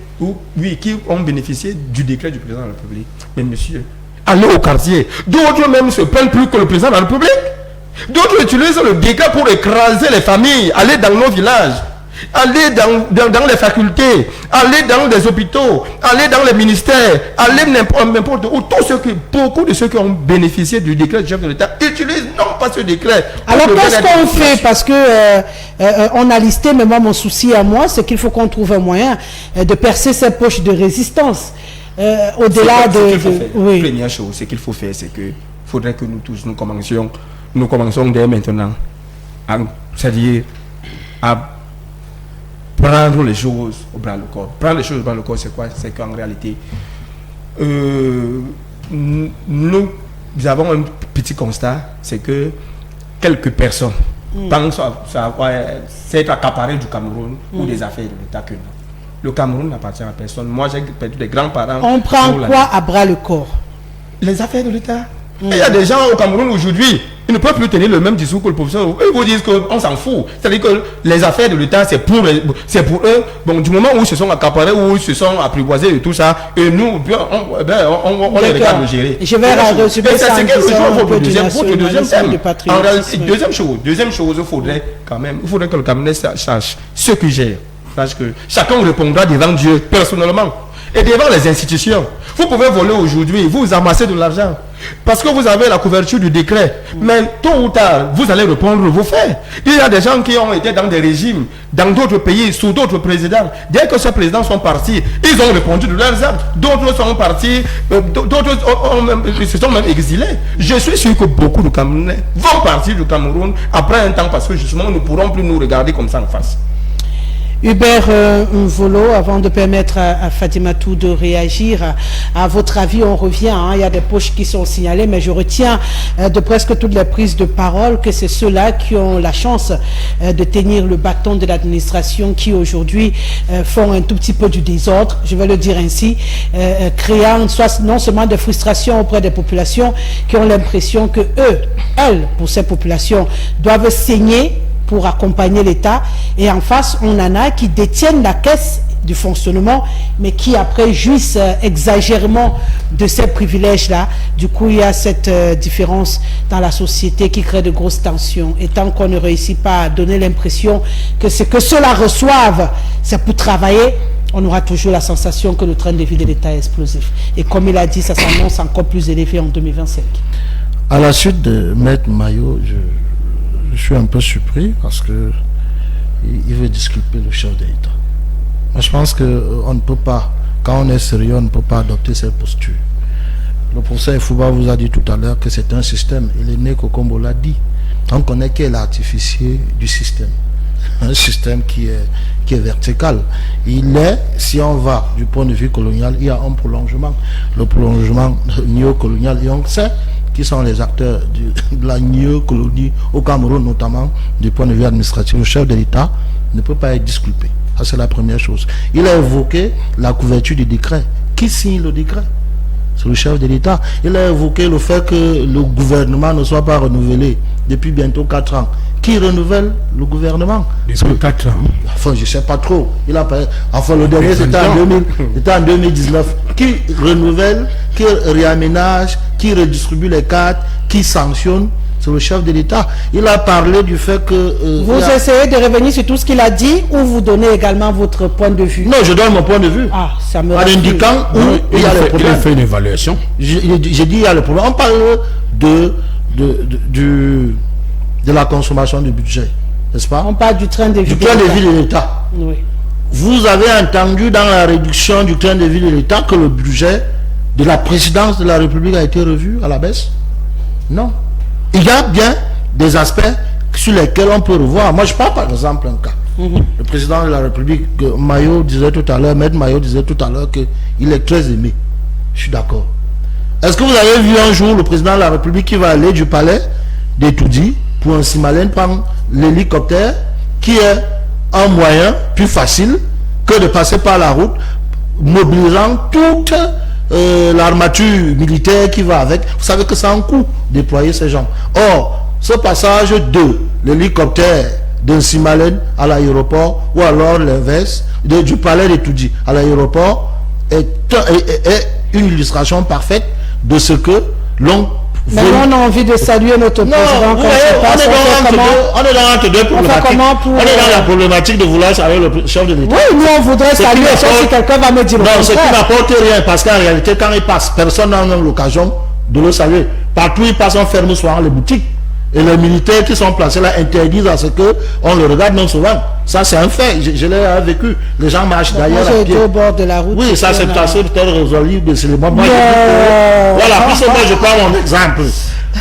qui ont bénéficié du décret du président de la République. Mais monsieur, allez au quartier. D'autres même se plaignent plus que le président de la République. D'autres utilisent le décret pour écraser les familles, aller dans nos villages, aller dans les facultés, aller dans les hôpitaux, aller dans les ministères, aller n'importe où. Beaucoup de ceux qui ont bénéficié du décret du chef de l'État utilisent non pas ce décret. Alors qu'est-ce qu'on fait? Parce que on a listé, mais moi mon souci à moi, c'est qu'il faut qu'on trouve un moyen de percer ces poches de résistance. Au-delà de... La première chose, ce qu'il faut faire, c'est que faudrait que nous tous, nous commençons dès maintenant, c'est-à-dire à prendre les choses au bras le corps. Prendre les choses au bras le corps, c'est quoi? C'est qu'en réalité, nous avons un petit constat, c'est que quelques personnes pensent s'être accaparées du Cameroun ou des affaires de l'État que non. Le Cameroun n'appartient à personne. Moi, j'ai perdu des grands-parents. On prend quoi à bras le corps? Les affaires de l'État. Il y a des gens au Cameroun aujourd'hui, ils ne peuvent plus tenir le même discours que le professeur. Ils vous disent qu'on s'en fout. C'est-à-dire que les affaires de l'État, c'est pour eux. Bon, du moment où ils se sont accaparés, où ils se sont apprivoisés et tout ça, et nous, on les regarde le gérer. Je vais résumer ça Deuxième chose, il faudrait que le Camerounais sache ce qui gère. Sache que chacun répondra devant Dieu personnellement et devant les institutions. Vous pouvez voler aujourd'hui, vous amassez de l'argent parce que vous avez la couverture du décret, mais tôt ou tard vous allez répondre vos faits. Il y a des gens qui ont été dans des régimes dans d'autres pays sous d'autres présidents. Dès que ces présidents sont partis, ils ont répondu de leurs actes. D'autres sont partis, d'autres se sont même exilés. Je suis sûr que beaucoup de Camerounais vont partir du Cameroun après un temps parce que justement nous ne pourrons plus nous regarder comme ça en face. Hubert Mvolo, avant de permettre à Fatimatou de réagir, à votre avis, on revient, il y a des poches qui sont signalées, mais je retiens de presque toutes les prises de parole que c'est ceux-là qui ont la chance de tenir le bâton de l'administration qui aujourd'hui font un tout petit peu du désordre, je vais le dire ainsi, créant non seulement des frustrations auprès des populations qui ont l'impression que elles, pour ces populations, doivent saigner pour accompagner l'État, et en face, on en a qui détiennent la caisse du fonctionnement, mais qui après jouissent exagérément de ces privilèges-là. Du coup, il y a cette différence dans la société qui crée de grosses tensions. Et tant qu'on ne réussit pas à donner l'impression que ce que ceux-là reçoivent, c'est pour travailler, on aura toujours la sensation que le train de vie de l'État est explosif. Et comme il a dit, ça s'annonce encore plus élevé en 2025. À la suite de Maître Maillot, je suis un peu surpris parce que il veut disculper le chef de l'État. Moi, je pense qu'on ne peut pas, quand on est sérieux, on ne peut pas adopter cette posture. Le professeur Ifouba vous a dit tout à l'heure que c'est un système. Il est né Kokombo l'a dit. Donc on est qu'est l'artificier du système. un système qui est vertical. Il est, si on va du point de vue colonial, il y a un prolongement, le prolongement néocolonial, et on sait qui sont les acteurs de la néocolonie au Cameroun, notamment du point de vue administratif. Le chef de l'État ne peut pas être disculpé. Ça, c'est la première chose. Il a évoqué la couverture du décret. Qui signe le décret? C'est le chef de l'État. Il a évoqué le fait que le gouvernement ne soit pas renouvelé depuis bientôt 4 ans. Qui renouvelle le gouvernement? Depuis 4 ans. Enfin, je ne sais pas trop. Il a pas... Enfin, le dernier, c'était en 2019. Qui renouvelle, qui réaménage, qui redistribue les cartes, qui sanctionne? C'est le chef de l'État. Il a parlé du fait que... vous essayez de revenir sur tout ce qu'il a dit ou vous donnez également votre point de vue? Non, je donne mon point de vue. Ah, ça me en indiquant où il y a les problèmes. Il a fait une évaluation. J'ai dit il y a le problème. On parle de la consommation du budget, n'est-ce pas? On parle du train de vie. Du train de vie de l'État. Oui. Vous avez entendu dans la réduction du train de vie de l'État que le budget de la présidence de la République a été revu à la baisse? Non. Il y a bien des aspects sur lesquels on peut revoir. Moi, je parle par exemple un cas. Le président de la République, Mayo disait tout à l'heure, Maître Mayo disait tout à l'heure qu'il est très aimé. Je suis d'accord. Est-ce que vous avez vu un jour le président de la République qui va aller du palais d'Etoudi pour un Simalène prendre l'hélicoptère, qui est un moyen plus facile que de passer par la route, mobilisant toute l'armature militaire qui va avec? Vous savez que c'est un coût déployer ces gens. Or, ce passage de l'hélicoptère d'un Simalène à l'aéroport, ou alors l'inverse, du palais d'Etoudi à l'aéroport, est une illustration parfaite de ce que l'on... Maintenant, on a envie de saluer notre président. On est dans l'entre-deux problématiques. On est dans la problématique de vouloir saluer le chef de l'État. Oui, nous on voudrait saluer, sauf si quelqu'un va me dire. Non, ce qui n'apporte rien, parce qu'en réalité, quand il passe, personne n'a l'occasion de le saluer. Partout, il passe, on ferme souvent les boutiques. Et les militaires qui sont placés là interdisent à ce qu'on le regarde non souvent. Ça, c'est un fait. Je l'ai vécu. Les gens marchent d'ailleurs à pied. Au bord de la route. Oui, ça, c'est peut-être résolu. Voilà, puisque moi, je prends mon exemple.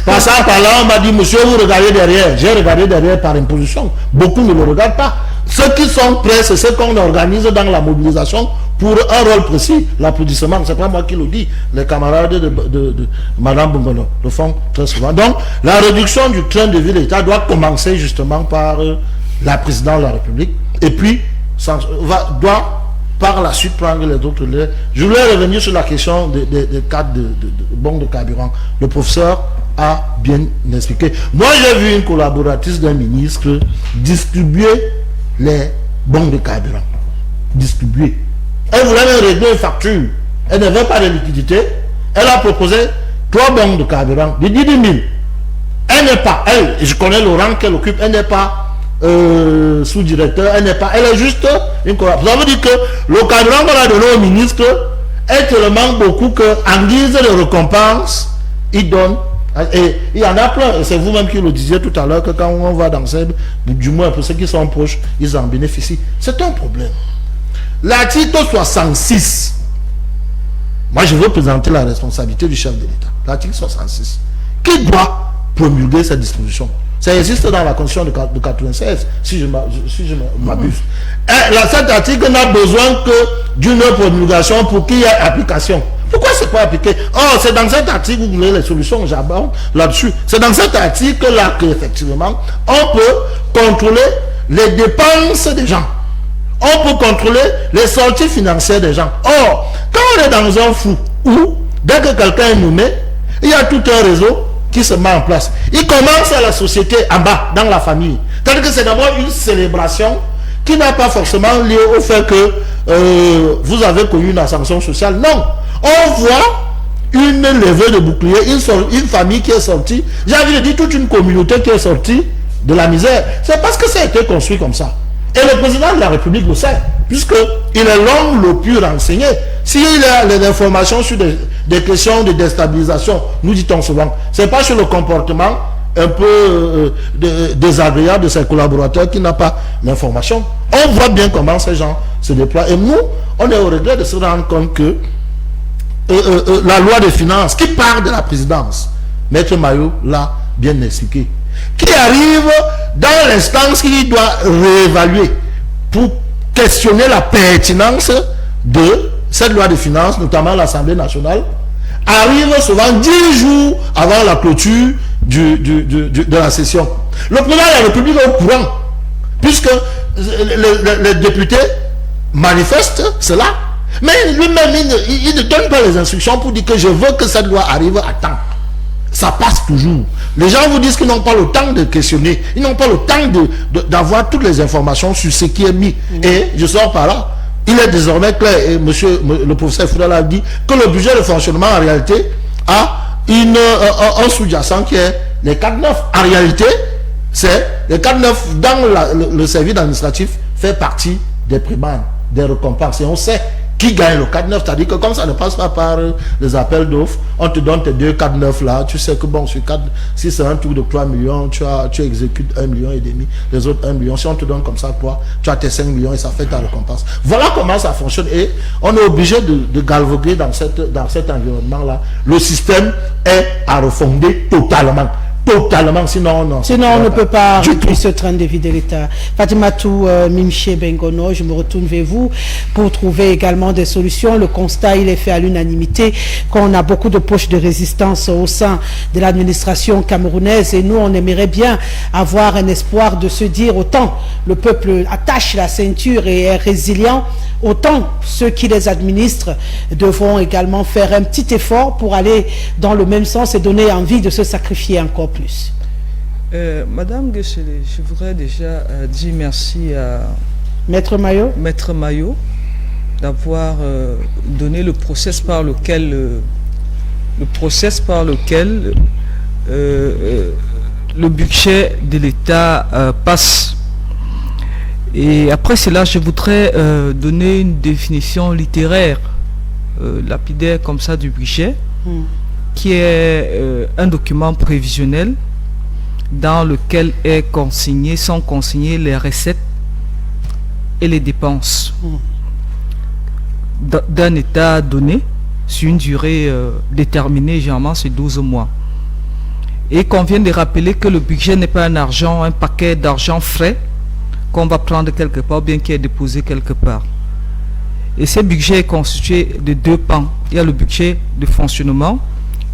Passant par là, on m'a dit, monsieur, vous regardez derrière. J'ai regardé derrière par imposition. Beaucoup ne le regardent pas. Ceux qui sont prêts, c'est ceux qu'on organise dans la mobilisation pour un rôle précis. L'applaudissement, c'est pas moi qui le dis. Les camarades de Madame Bongono le font très souvent. Donc, la réduction du train de vie de l'État doit commencer justement par la présidente de la République. Et puis, doit par la suite prendre les autres relais. Je voulais revenir sur la question des cartes de bons de carburant. Le professeur a bien expliqué. Moi, j'ai vu une collaboratrice d'un ministre distribuer les bons de carburant. Distribuer. Elle voulait même régler une facture. Elle n'avait pas de liquidité. Elle a proposé 3 bons de carburant de 10 000. Elle n'est pas, je connais le rang qu'elle occupe, elle n'est pas sous-directeur, elle est juste une collaboratrice. Ça veut dire que le carburant qu'on a donné au ministre est tellement beaucoup qu'en guise de récompense, il donne. Et il y en a plein, c'est vous-même qui le disiez tout à l'heure, que quand on va dans ces, du moins pour ceux qui sont proches, ils en bénéficient. C'est un problème. L'article 66, moi je veux présenter la responsabilité du chef de l'État. L'article 66, qui doit promulguer cette disposition? Ça existe dans la Constitution de 96, si je m'abuse. Cet article n'a besoin que d'une promulgation pour qu'il y ait application. Pourquoi c'est pas appliqué? Oh, c'est dans cet article, vous voulez les solutions, j'aborde là-dessus. C'est dans cet article-là qu'effectivement, on peut contrôler les dépenses des gens. On peut contrôler les sorties financières des gens. Or, quand on est dans un flou où, dès que quelqu'un est nommé, il y a tout un réseau qui se met en place. Il commence à la société en bas, dans la famille. C'est-à-dire que c'est d'abord une célébration qui n'a pas forcément lié au fait que vous avez connu une ascension sociale. Non. On voit une levée de bouclier, une famille qui est sortie. J'ai envie de dire toute une communauté qui est sortie de la misère. C'est parce que ça a été construit comme ça. Et le président de la République le sait, puisqu'il est l'homme le plus renseigné. S'il a les informations sur des questions de déstabilisation, nous dit-on souvent, c'est pas sur le comportement un peu désagréable de ses collaborateurs qui n'a pas l'information. On voit bien comment ces gens se déploient. Et nous, on est au regret de se rendre compte que la loi des finances, qui part de la présidence, Maître Mayo l'a bien expliqué, qui arrive dans l'instance qui doit réévaluer pour questionner la pertinence de cette loi de finances, notamment l'Assemblée nationale, arrive souvent 10 jours avant la clôture de la session. Le président de la République est au courant, puisque les députés manifestent cela, mais lui-même, il ne donne pas les instructions pour dire que je veux que cette loi arrive à temps. Ça passe toujours. Les gens vous disent qu'ils n'ont pas le temps de questionner, ils n'ont pas le temps d'avoir toutes les informations sur ce qui est mis. Et je sors par là. Il est désormais clair, et le professeur Foudala a dit que le budget de fonctionnement en réalité a un sous-jacent qui est les 4-9. En réalité, c'est les 4-9 dans le service administratif fait partie des primaires, des récompenses. Et on sait qui gagne le 4-9, c'est-à-dire que comme ça ne passe pas par les appels d'offres, on te donne tes 2 4-9 là, tu sais que bon, sur 4, si c'est un tour de 3 millions, tu exécutes 1,5 million, les autres 1 million. Si on te donne comme ça, toi, tu as tes 5 millions et ça fait ta récompense. Voilà comment ça fonctionne et on est obligé de galvauder dans cet environnement-là. Le système est à refonder totalement. Sinon on ne peut pas réduire ce train de vie de l'État. Fatimatou Mimché Bengono, je me retourne vers vous pour trouver également des solutions. Le constat, il est fait à l'unanimité qu'on a beaucoup de poches de résistance au sein de l'administration camerounaise et nous, on aimerait bien avoir un espoir de se dire autant le peuple attache la ceinture et est résilient, autant ceux qui les administrent devront également faire un petit effort pour aller dans le même sens et donner envie de se sacrifier encore plus. Madame Guechele, je voudrais déjà dire merci à Maître Maillot d'avoir donné le process par lequel le budget de l'État passe. Et après cela, je voudrais donner une définition littéraire, lapidaire comme ça du budget, qui est un document prévisionnel dans lequel sont consignées les recettes et les dépenses d'un État donné sur une durée déterminée, généralement c'est 12 mois. Et qu'on vient de rappeler que le budget n'est pas un paquet d'argent frais qu'on va prendre quelque part, bien qu'il est déposé quelque part. Et ce budget est constitué de 2 pans. Il y a le budget de fonctionnement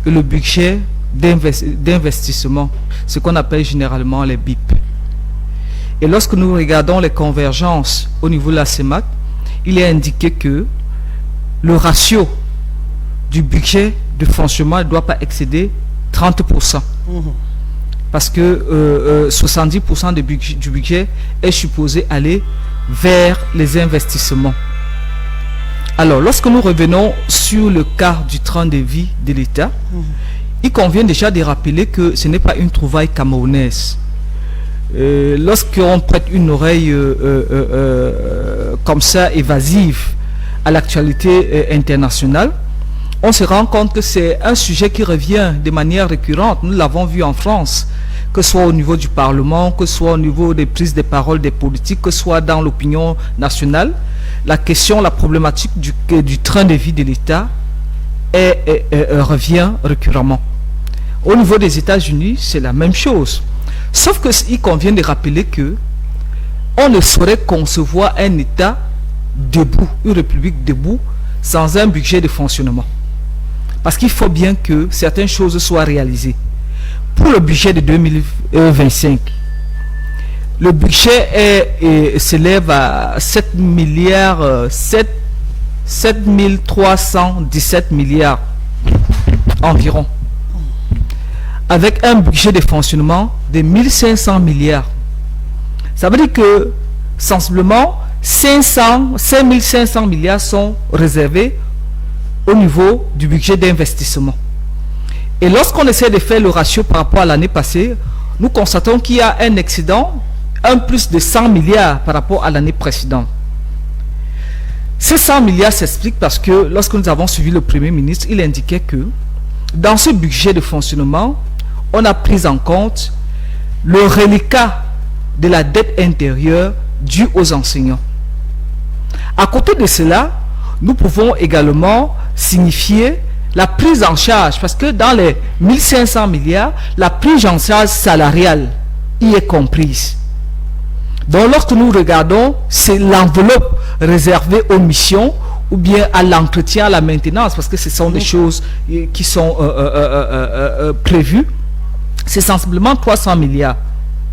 et le budget d'investissement, ce qu'on appelle généralement les BIP. Et lorsque nous regardons les convergences au niveau de la CEMAC, il est indiqué que le ratio du budget de fonctionnement ne doit pas excéder 30%. Parce que 70% du budget est supposé aller vers les investissements. Alors, lorsque nous revenons sur le cas du train de vie de l'État, il convient déjà de rappeler que ce n'est pas une trouvaille camerounaise. Lorsqu'on prête une oreille comme ça évasive à l'actualité internationale, on se rend compte que c'est un sujet qui revient de manière récurrente. Nous l'avons vu en France, que ce soit au niveau du Parlement, que ce soit au niveau des prises de parole des politiques, que ce soit dans l'opinion nationale. La problématique du train de vie de l'État revient récurremment. Au niveau des États-Unis, c'est la même chose. Sauf qu'il convient de rappeler que on ne saurait concevoir un État debout, une république debout, sans un budget de fonctionnement. Parce qu'il faut bien que certaines choses soient réalisées. Pour le budget de 2025, le budget s'élève à 7,317 milliards environ, avec un budget de fonctionnement de 1500 milliards. Ça veut dire que sensiblement 5500 milliards sont réservés au niveau du budget d'investissement. Et lorsqu'on essaie de faire le ratio par rapport à l'année passée, nous constatons qu'il y a un excédent, un plus de 100 milliards par rapport à l'année précédente. Ces 100 milliards s'expliquent parce que lorsque nous avons suivi le Premier ministre, il indiquait que dans ce budget de fonctionnement, on a pris en compte le reliquat de la dette intérieure due aux enseignants. À côté de cela, nous pouvons également signifier la prise en charge, parce que dans les 1500 milliards, la prise en charge salariale y est comprise. Donc lorsque nous regardons, c'est l'enveloppe réservée aux missions ou bien à l'entretien, à la maintenance, parce que ce sont des choses qui sont prévues. C'est sensiblement 300 milliards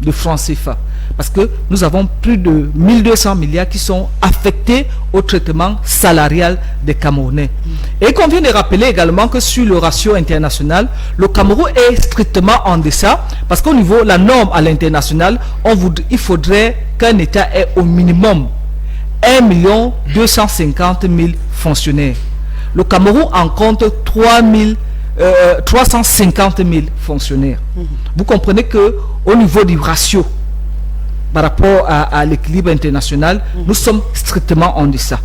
de francs CFA. Parce que nous avons plus de 1200 milliards qui sont affectés au traitement salarial des Camerounais. Et il convient de rappeler également que sur le ratio international, le Cameroun est strictement en deçà, parce qu'au niveau de la norme à l'international, il faudrait qu'un État ait au minimum 1 250 000 fonctionnaires. Le Cameroun en compte 350 000 fonctionnaires. Vous comprenez que au niveau du ratio, par rapport à l'équilibre international, nous sommes strictement en deçà.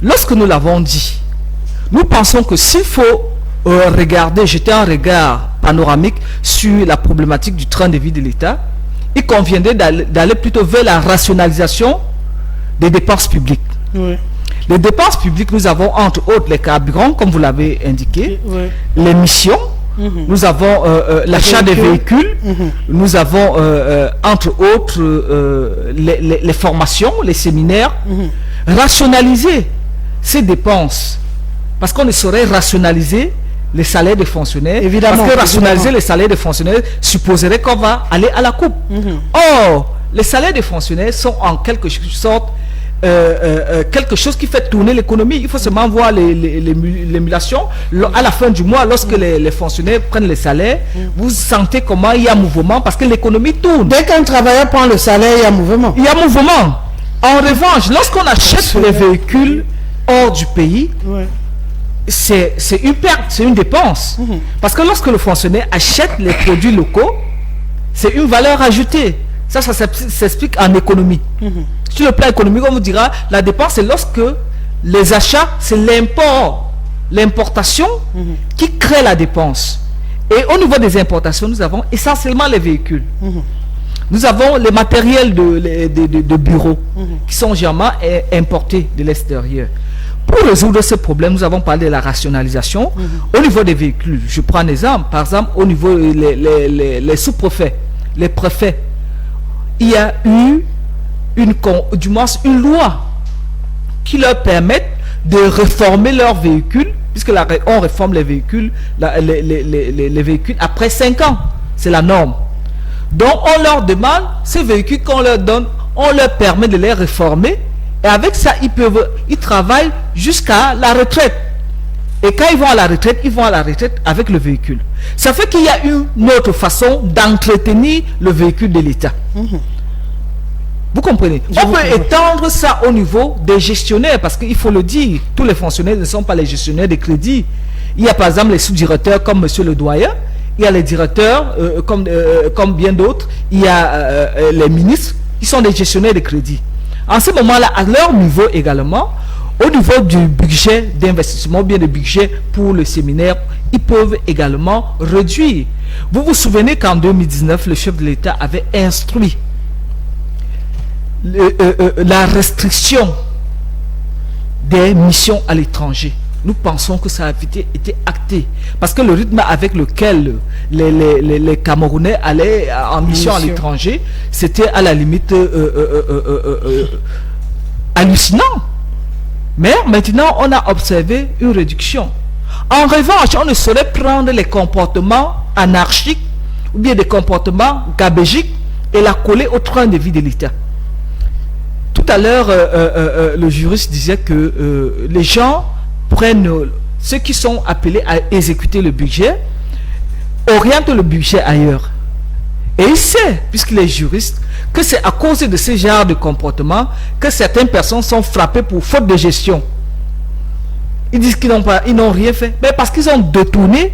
Lorsque nous l'avons dit, nous pensons que s'il faut jeter un regard panoramique sur la problématique du train de vie de l'État, il conviendrait d'aller plutôt vers la rationalisation des dépenses publiques. Les dépenses publiques, nous avons entre autres les carburants, comme vous l'avez indiqué, les missions, nous avons l'achat des véhicules, nous avons entre autres les formations, les séminaires. Rationaliser ces dépenses, parce qu'on ne saurait rationaliser les salaires des fonctionnaires, parce que rationaliser les salaires des fonctionnaires supposerait qu'on va aller à la coupe. Or, les salaires des fonctionnaires sont en quelque sorte quelque chose qui fait tourner l'économie. Il faut seulement voir l'émulation à la fin du mois, lorsque les fonctionnaires prennent les salaires, vous sentez comment il y a mouvement, parce que l'économie tourne. Dès qu'un travailleur prend le salaire, il y a mouvement. Il y a mouvement. En revanche, lorsqu'on achète les véhicules hors du pays, c'est une perte, c'est une dépense. Parce que lorsque le fonctionnaire achète les produits locaux, c'est une valeur ajoutée. Ça s'explique en économie. Sur le plan économique, on vous dira, la dépense, c'est lorsque les achats, c'est l'importation qui crée la dépense. Et au niveau des importations, nous avons essentiellement les véhicules. Nous avons les matériels de bureaux qui sont généralement importés de l'extérieur. Pour résoudre ce problème, nous avons parlé de la rationalisation. Au niveau des véhicules, je prends un exemple. Par exemple, au niveau les sous-préfets, les préfets, il y a eu une loi qui leur permet de réformer leurs véhicules, puisque on réforme les véhicules, les véhicules après 5 ans. C'est la norme. Donc on leur demande, ces véhicules qu'on leur donne, on leur permet de les réformer, et avec ça, ils travaillent jusqu'à la retraite. Et quand ils vont à la retraite avec le véhicule. Ça fait qu'il y a une autre façon d'entretenir le véhicule de l'État. Vous comprenez? On peut étendre ça au niveau des gestionnaires, parce qu'il faut le dire, tous les fonctionnaires ne sont pas les gestionnaires de crédit. Il y a par exemple les sous-directeurs comme monsieur le doyen, il y a les directeurs comme bien d'autres, il y a les ministres qui sont des gestionnaires de crédit. En ce moment-là, à leur niveau également, au niveau du budget d'investissement, bien le budget pour le séminaire, ils peuvent également réduire. Vous vous souvenez qu'en 2019, le chef de l'État avait instruit la restriction des missions à l'étranger. Nous pensons que ça a été acté, parce que le rythme avec lequel les Camerounais allaient en mission à l'étranger, c'était à la limite hallucinant. Mais maintenant, on a observé une réduction. En revanche, on ne saurait prendre les comportements anarchiques ou bien des comportements gabégiques et la coller au train de vie de l'État. Tout à l'heure, le juriste disait que les gens prennent ceux qui sont appelés à exécuter le budget, orientent le budget ailleurs. Et il sait, puisqu'il est juriste, que c'est à cause de ce genre de comportement que certaines personnes sont frappées pour faute de gestion. Ils disent qu'ils n'ont rien fait, mais parce qu'ils ont détourné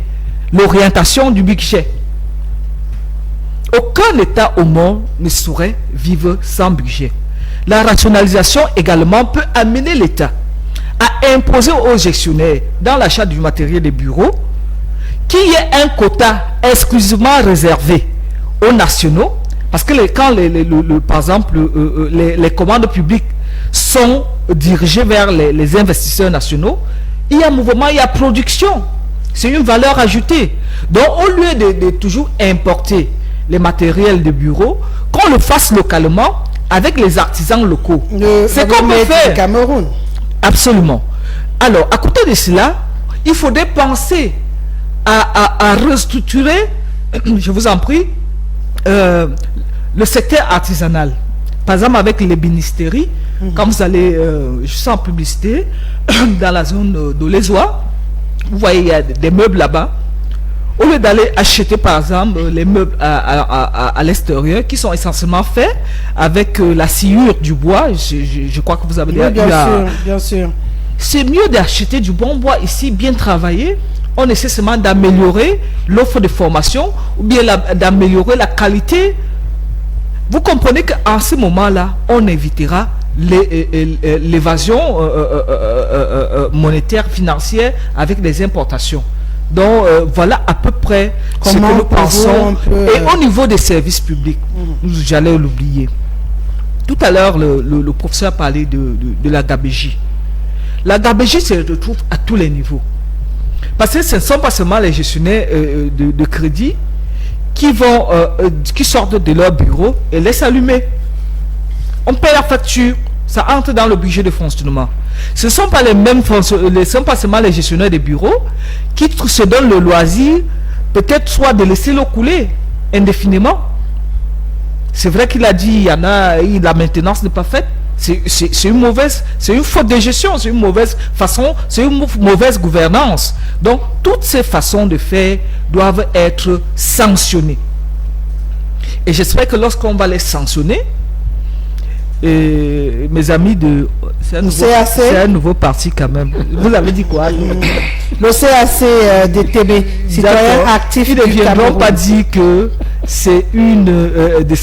l'orientation du budget. Aucun État au monde ne saurait vivre sans budget. La rationalisation également peut amener l'État à imposer aux gestionnaires dans l'achat du matériel des bureaux qu'il y ait un quota exclusivement réservé aux nationaux, parce que par exemple les commandes publiques sont dirigées vers les investisseurs nationaux, il y a mouvement, il y a production, c'est une valeur ajoutée. Donc au lieu de toujours importer les matériels de bureau, qu'on le fasse localement avec les artisans locaux. C'est qu'on peut faire. Cameroun. Absolument. Alors, à côté de cela, il faudrait penser à restructurer, je vous en prie, le secteur artisanal. Par exemple, avec les ministéries, quand vous allez, je suis en publicité, dans la zone de l'Ezoa, vous voyez, il y a des meubles là-bas. Au lieu d'aller acheter, par exemple, les meubles à l'extérieur, qui sont essentiellement faits avec la sciure du bois, je crois que vous avez déjà bien sûr. C'est mieux d'acheter du bon bois ici, bien travaillé. On essaie seulement d'améliorer l'offre de formation ou bien d'améliorer la qualité. Vous comprenez qu'en ce moment-là, on évitera l'évasion monétaire, financière avec les importations. Donc voilà à peu près ce que nous pensons. Et au niveau des services publics, j'allais l'oublier. Tout à l'heure, le professeur parlait de la gabégie. La gabégie se retrouve à tous les niveaux. Parce que ce ne sont pas seulement les gestionnaires de crédit qui sortent de leur bureau et laissent allumer. On paie la facture, ça entre dans le budget de fonctionnement. Ce ne sont pas pas seulement les gestionnaires des bureaux qui se donnent le loisir, peut-être soit de laisser l'eau couler indéfiniment. C'est vrai qu'il a dit, la maintenance n'est pas faite. C'est une faute de gestion, c'est une mauvaise façon, c'est une mauvaise gouvernance. Donc, toutes ces façons de faire doivent être sanctionnées. Et j'espère que lorsqu'on va les sanctionner, mes amis c'est un nouveau parti quand même. Vous avez dit quoi? Le CAC DTB, citoyen actif. Ils ne viendront pas dire que ce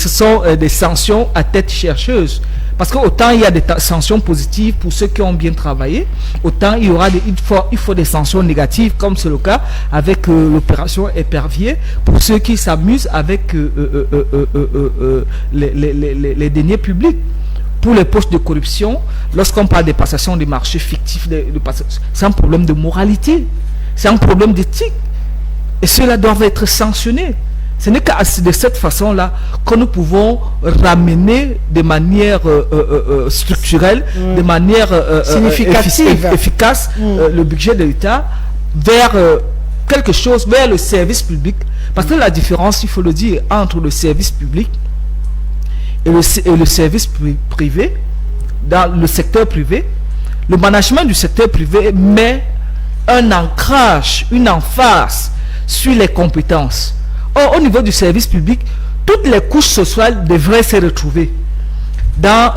sont des sanctions à tête chercheuse. Parce que autant il y a des sanctions positives pour ceux qui ont bien travaillé, autant il faut des sanctions négatives, comme c'est le cas avec l'opération Épervier, pour ceux qui s'amusent avec les deniers publics. Pour les postes de corruption, lorsqu'on parle des passations des marchés fictifs, c'est un problème de moralité, c'est un problème d'éthique. Et cela doit être sanctionné. Ce n'est qu'à de cette façon-là que nous pouvons ramener de manière structurelle, de manière efficace le budget de l'État vers quelque chose, vers le service public. Parce que la différence, il faut le dire, entre le service public et le service privé, dans le secteur privé, le management du secteur privé met un ancrage, une emphase sur les compétences. Or, au niveau du service public, toutes les couches sociales devraient se retrouver dans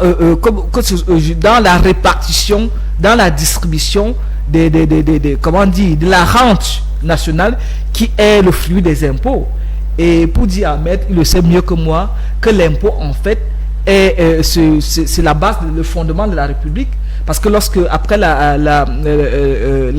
la répartition, dans la distribution de la rente nationale qui est le flux des impôts. Et pour dire Ahmed, il le sait mieux que moi, que l'impôt en fait c'est la base, le fondement de la République. Parce que lorsque, après la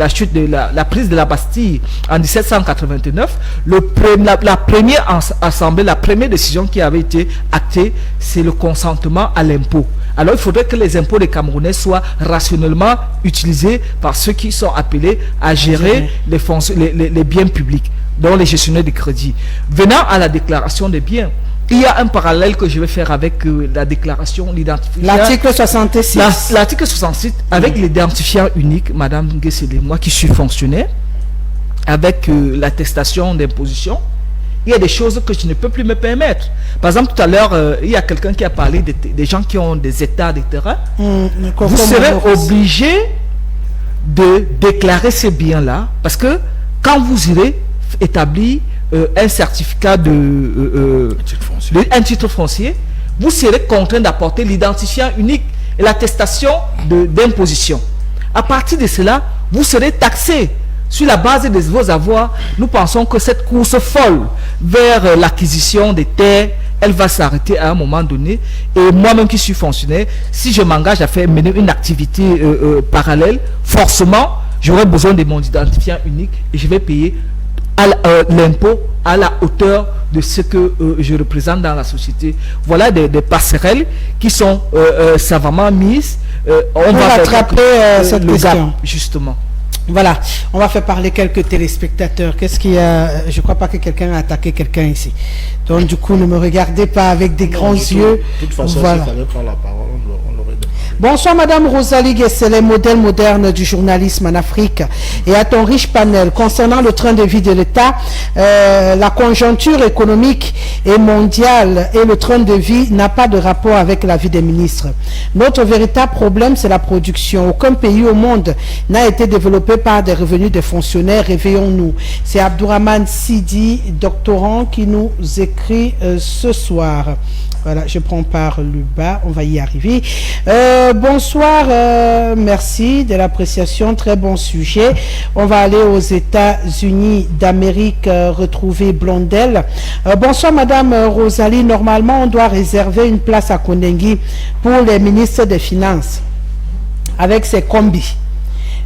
chute de la prise de la Bastille en 1789, la première assemblée, la première décision qui avait été actée, c'est le consentement à l'impôt. Alors il faudrait que les impôts des Camerounais soient rationnellement utilisés par ceux qui sont appelés à gérer les biens publics, dont les gestionnaires de crédit. Venant à la déclaration des biens, il y a un parallèle que je vais faire avec la déclaration, l'identifiant. L'article 66. L'article 66, avec l'identifiant unique, Madame Nguesele, moi qui suis fonctionnaire, avec l'attestation d'imposition, il y a des choses que je ne peux plus me permettre. Par exemple, tout à l'heure, il y a quelqu'un qui a parlé des gens qui ont des hectares de terrain. Vous serez obligé de déclarer ces biens-là, parce que quand vous irez établir un certificat un titre foncier, vous serez contraint d'apporter l'identifiant unique et l'attestation d'imposition. À partir de cela, vous serez taxé sur la base de vos avoirs. Nous pensons que cette course folle vers l'acquisition des terres, elle va s'arrêter à un moment donné. Et moi-même qui suis fonctionnaire, si je m'engage à faire mener une activité parallèle, forcément, j'aurai besoin de mon identifiant unique et je vais payer l'impôt à la hauteur de ce que je représente dans la société. Voilà des passerelles qui sont savamment mises. On va rattraper cette question. Justement. Voilà, on va faire parler quelques téléspectateurs. Qu'est-ce qu'il y a? Je crois pas que quelqu'un a attaqué quelqu'un ici. Donc du coup, ne me regardez pas avec des grands yeux. De toute façon, voilà. s'il fallait prendre la parole, on l'aurait demandé. Bonsoir Madame Rosalie Guesselet, modèle moderne du journalisme en Afrique, et à ton riche panel. Concernant le train de vie de l'État, la conjoncture économique et mondiale et le train de vie n'a pas de rapport avec la vie des ministres. Notre véritable problème, c'est la production. Aucun pays au monde n'a été développé par des revenus des fonctionnaires. Réveillons-nous. C'est Abdourahmane Sidi, doctorant, qui nous écrit ce soir. Voilà, je prends par le bas, on va y arriver. Bonsoir, merci de l'appréciation, très bon sujet. On va aller aux États-Unis d'Amérique retrouver Blondel. Bonsoir Madame Rosalie, normalement on doit réserver une place à Kondengi pour les ministres des Finances avec ses combis.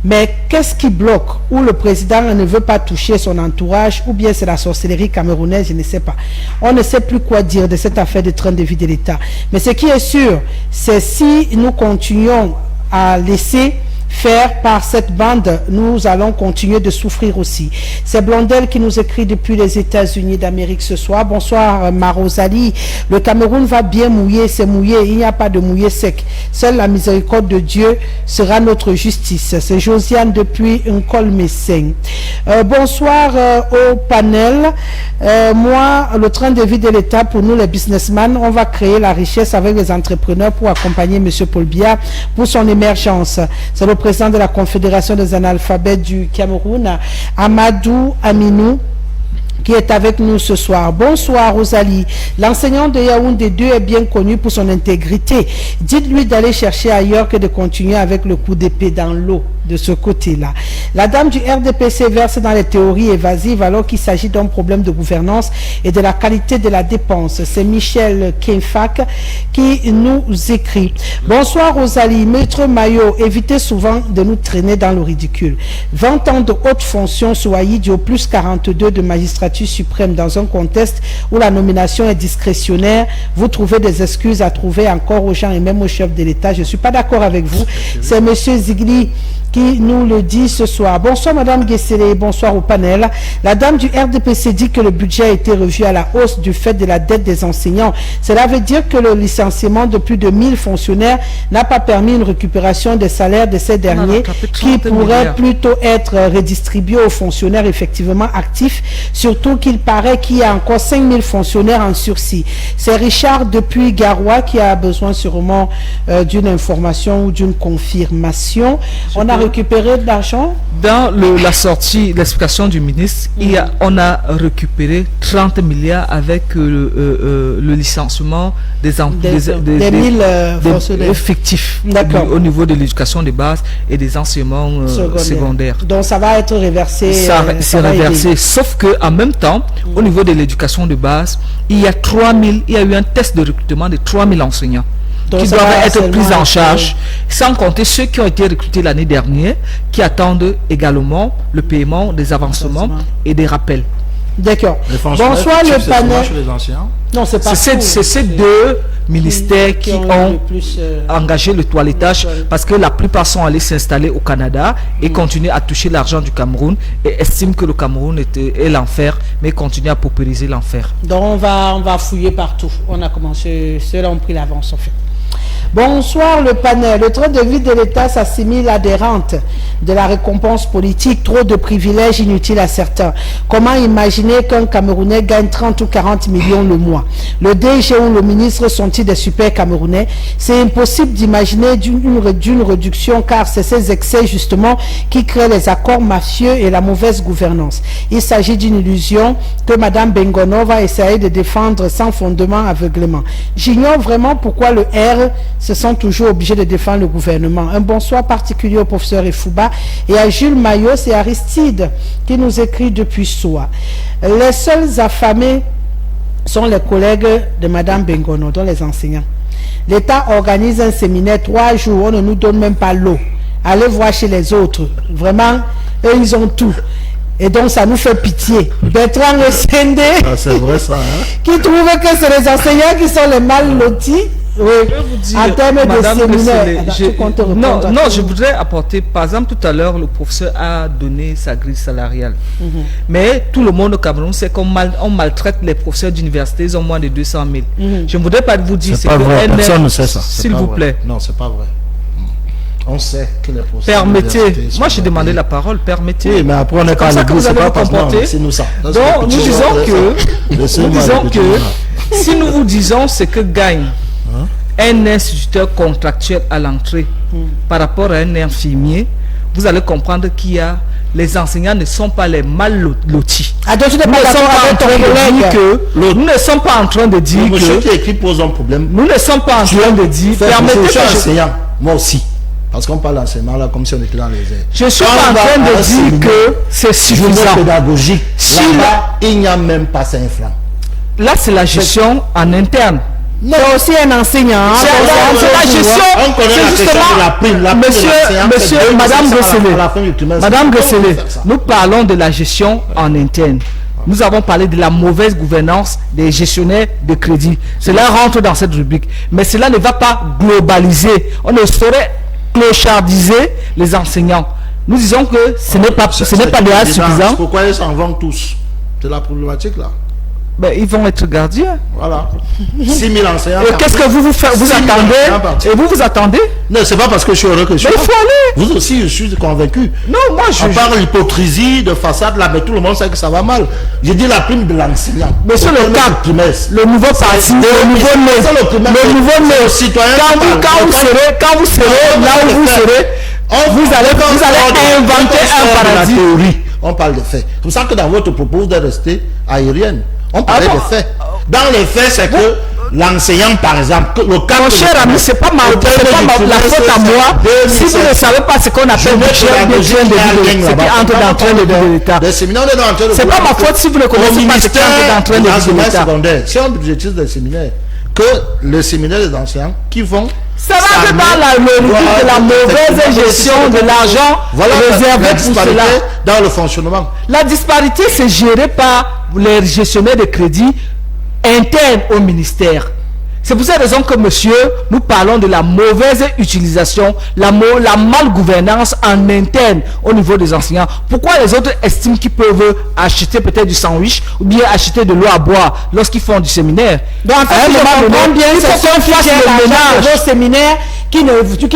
Mais qu'est-ce qui bloque? Ou le président ne veut pas toucher son entourage, ou bien c'est la sorcellerie camerounaise, je ne sais pas. On ne sait plus quoi dire de cette affaire de train de vie de l'État. Mais ce qui est sûr, c'est si nous continuons à laisser faire par cette bande, nous allons continuer de souffrir aussi. C'est Blondel qui nous écrit depuis les États-Unis d'Amérique ce soir. Bonsoir Marosali. Le Cameroun va bien mouiller, c'est mouillé. Il n'y a pas de mouillé sec. Seule la miséricorde de Dieu sera notre justice. C'est Josiane depuis Nkolmesseng. Bonsoir au panel. Moi, le train de vie de l'État, pour nous les businessmen, on va créer la richesse avec les entrepreneurs pour accompagner M. Paul Biya pour son émergence. C'est le président de la Confédération des analphabètes du Cameroun, Amadou Aminou, qui est avec nous ce soir. Bonsoir Rosalie. L'enseignant de Yaoundé 2 est bien connu pour son intégrité. Dites-lui d'aller chercher ailleurs que de continuer avec le coup d'épée dans l'eau de ce côté-là. La dame du RDPC verse dans les théories évasives alors qu'il s'agit d'un problème de gouvernance et de la qualité de la dépense. C'est Michel Kenfak qui nous écrit. Bonsoir Rosalie. Maître Maillot, évitez souvent de nous traîner dans le ridicule. 20 ans de haute fonction sous Haïdi au plus 42 de magistrature suprême dans un contexte où la nomination est discrétionnaire, vous trouvez des excuses à trouver encore aux gens et même au chef de l'État. Je ne suis pas d'accord avec vous. C'est M. Zigli qui nous le dit ce soir. Bonsoir Madame Guesselet, bonsoir au panel. La dame du RDPC dit que le budget a été revu à la hausse du fait de la dette des enseignants. Cela veut dire que le licenciement de plus de 1000 fonctionnaires n'a pas permis une récupération des salaires de ces derniers qui pourraient plutôt être redistribués aux fonctionnaires effectivement actifs, surtout qu'il paraît qu'il y a encore 5000 fonctionnaires en sursis. C'est Richard depuis Garoua qui a besoin sûrement d'une information ou d'une confirmation. On a récupéré de l'argent? Dans la sortie, l'explication du ministre, on a récupéré 30 milliards avec le licenciement des 1000 effectifs au niveau de l'éducation de base et des enseignements secondaires. Donc ça va être reversé. C'est reversé, sauf que en même temps, au niveau de l'éducation de base, il y a eu un test de recrutement de 3000 enseignants. Donc qui doivent être pris en charge, sans compter ceux qui ont été recrutés l'année dernière, qui attendent également le paiement des avancements et des rappels. D'accord. Bonsoir le panel. Non, c'est pas c'est ces deux ministères qui ont engagé le toilettage parce que la plupart sont allés s'installer au Canada et continuent à toucher l'argent du Cameroun et estiment que le Cameroun est l'enfer, mais continuent à paupériser l'enfer. Donc on va fouiller partout. On a commencé, ceux-là ont pris l'avance en fait. Bonsoir le panel. Le train de vie de l'État s'assimile à des rentes, de la récompense politique, trop de privilèges inutiles à certains. Comment imaginer qu'un Camerounais gagne 30 ou 40 millions le mois? Le DG ou le ministre sont-ils des super Camerounais? C'est impossible d'imaginer d'une réduction car c'est ces excès justement qui créent les accords mafieux et la mauvaise gouvernance. Il s'agit d'une illusion que Mme Bengono va essayer de défendre sans fondement aveuglément. J'ignore vraiment pourquoi le R se sont toujours obligés de défendre le gouvernement. Un bonsoir particulier au professeur Efouba et à Jules Maillot et Aristide qui nous écrit depuis Soa. Les seuls affamés sont les collègues de Mme Bengono, dont les enseignants. L'État organise un séminaire 3 jours, on ne nous donne même pas l'eau. Allez voir chez les autres. Vraiment, eux, ils ont tout. Et donc, ça nous fait pitié. Bertrand Sendé, c'est vrai ça, hein? qui trouve que c'est les enseignants qui sont les mal lotis. Oui. Je vais vous dire, En termes de Madame séminaire, Gresselet, alors, tu comptes répondre à non, tout. je voudrais apporter, par exemple, tout à l'heure, le professeur a donné sa grille salariale. Mais tout le monde au Cameroun sait qu'on maltraite les professeurs d'université, ils ont moins de 200 000. Je ne voudrais pas vous dire C'est pas vrai, que personne ne sait ça. c'est S'il pas vous vrai. plaît. Non, c'est pas vrai. On sait que les professeurs Permettez, d'université moi sont j'ai demandé payés. la parole, permettez. Oui, mais après on n'est C'est comme pas ça que vous allez vous comporter. C'est nous ça. Donc nous disons que si nous vous disons ce que gagne un instituteur contractuel à l'entrée par rapport à un infirmier, vous allez comprendre qu'il y a les enseignants ne sont pas les mal lotis. Ah, donc tu n'es Nous pas ne sommes d'accord pas en avec ton train de dire collègue. que nous ne sommes pas en train de dire Le monsieur que qui écrit pose un problème. nous ne sommes pas en train de dire permettez je que suis je enseignant, moi aussi. Parce qu'on parle d'enseignement là comme si on était dans les airs. je suis Quand pas on en va train à un de dire séminaire, que c'est journée suffisant. pédagogique, Si là-bas, il n'y a même pas 5 francs. Là c'est la gestion en interne. C'est aussi un enseignant. C'est la gestion. On connaît C'est la question justement, de la prime. La prime de l'enseignant, c'est monsieur, 2 madame à Gresselet, la fin du trimestre. madame Comment on peut Gresselet, faire ça? nous parlons de la gestion en interne. Nous avons parlé de la mauvaise gouvernance des gestionnaires de crédit. Cela rentre dans cette rubrique. Mais cela ne va pas globaliser. On ne saurait clochardiser les enseignants. Nous disons que ce n'est pas déjà suffisant. Pourquoi ils s'en vont tous? C'est la problématique là. Ben, ils vont être gardiens. Voilà. 6 000 enseignants. Et qu'est-ce que vous faites? Vous 6 000 enseignants attendez? partis. Et vous attendez? Non, c'est pas parce que je suis heureux que je suis Mais il là. faut aller. Vous aussi, je suis convaincu. Non, moi je... À part l'hypocrisie de façade là, mais tout le monde sait que ça va mal. J'ai dit la prime de l'enseignant. Monsieur Au le premier cap, trimestre. le nouveau parti, le nouveau né, C'est le primaire. le nouveau né, C'est le citoyen quand qui parle. vous serez là où vous serez, vous allez inventer un paradis. Théorie. On parle de faits. C'est pour ça que dans votre propos de rester aérienne, on parlait bon? de faits. Dans les faits, c'est que l'enseignant, par exemple, que le cadre Mon cher ami, c'est pas la faute à moi. Si vous ne savez pas ce qu'on appelle budget de entre d'entraîne de l'État. C'est pas ma faute si vous ne connaissez pas ce qui entre d'entraîne de l'État. Si on budgétise des séminaires, que les séminaires des enseignants qui vont ça va dans la logique de la mauvaise gestion de l'argent réservé pour cela. Dans le fonctionnement. La disparité, c'est géré par les gestionnaires de crédit internes au ministère. C'est pour cette raison que, monsieur, nous parlons de la mauvaise utilisation, la malgouvernance en interne au niveau des enseignants. Pourquoi les autres estiment qu'ils peuvent acheter peut-être du sandwich ou bien acheter de l'eau à boire lorsqu'ils font du séminaire? Donc, en fait, je comprends bien, c'est ceux qui gèrent l'argent de vos séminaires qui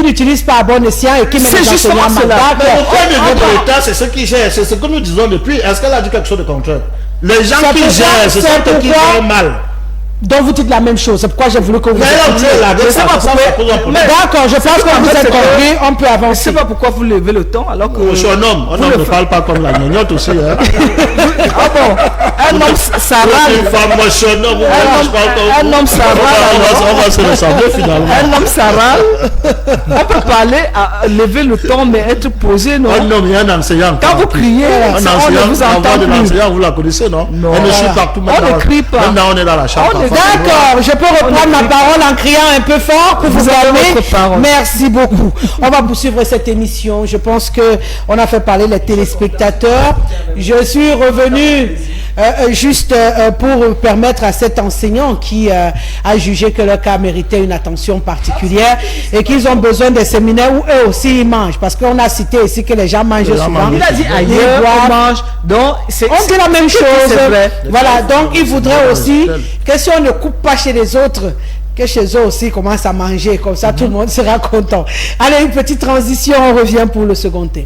n'utilisent pas à bon escient et qui mettent les enseignants mal. Mais le point de vue de l'État, c'est ce qui gère, c'est ce que nous disons depuis. Est-ce qu'elle a dit quelque chose de contraire? Les gens qui gèrent, ce sont eux qui gèrent mal. Donc vous dites la même chose, c'est pourquoi j'ai voulu que vous D'accord, je pense que vous êtes compris, on peut avancer. Je ne sais pas pourquoi vous levez le ton alors que... Je suis un homme, un homme ne parle pas comme la gnognotte aussi. Hein. Ah bon, un homme ça râle. Moi je suis un homme, un homme ça râle. On va se ressembler finalement. Un homme ça râle. On peut parler, à lever le ton mais être posé, non? Un homme, il y a un enseignant. Quand vous criez, un enseignant, on ne vous entend plus. L'enseignant, vous la connaissez, non? Non. Elle ne suit partout maintenant. On ne crie pas. Maintenant on est dans la chambre. D'accord, je peux reprendre ma parole en criant un peu fort pour vous calmer. Merci beaucoup. On va poursuivre cette émission. Je pense que on a fait parler les téléspectateurs. Je suis revenu juste pour permettre à cet enseignant qui a jugé que leur cas méritait une attention particulière et qu'ils ont besoin des séminaires où eux aussi ils mangent. Parce qu'on a cité ici que les gens mangent souvent. Il a dit ailleurs, on mange. Donc, on dit la même chose. Voilà, donc ils voudraient aussi que si on ne coupe pas chez les autres, que chez eux aussi commencent à manger, comme ça tout le monde sera content. Allez, une petite transition, on revient pour le second thème.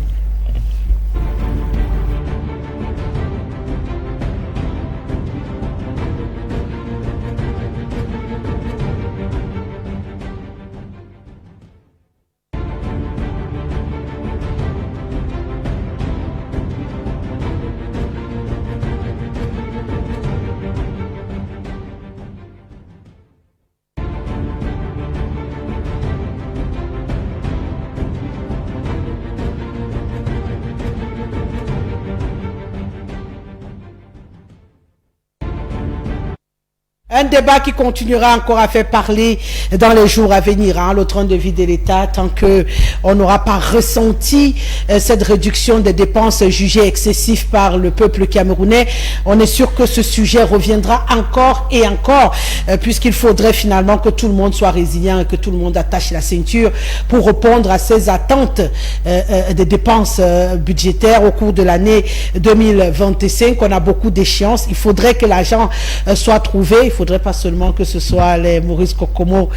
Un débat qui continuera encore à faire parler dans les jours à venir, le train de vie de l'État, tant qu'on n'aura pas ressenti cette réduction des dépenses jugées excessives par le peuple camerounais. On est sûr que ce sujet reviendra encore et encore, puisqu'il faudrait finalement que tout le monde soit résilient et que tout le monde attache la ceinture pour répondre à ces attentes des dépenses budgétaires au cours de l'année 2025. On a beaucoup d'échéances. Il faudrait que l'argent soit trouvé. Il faudrait pas seulement que ce soit les Maurice Kokomo.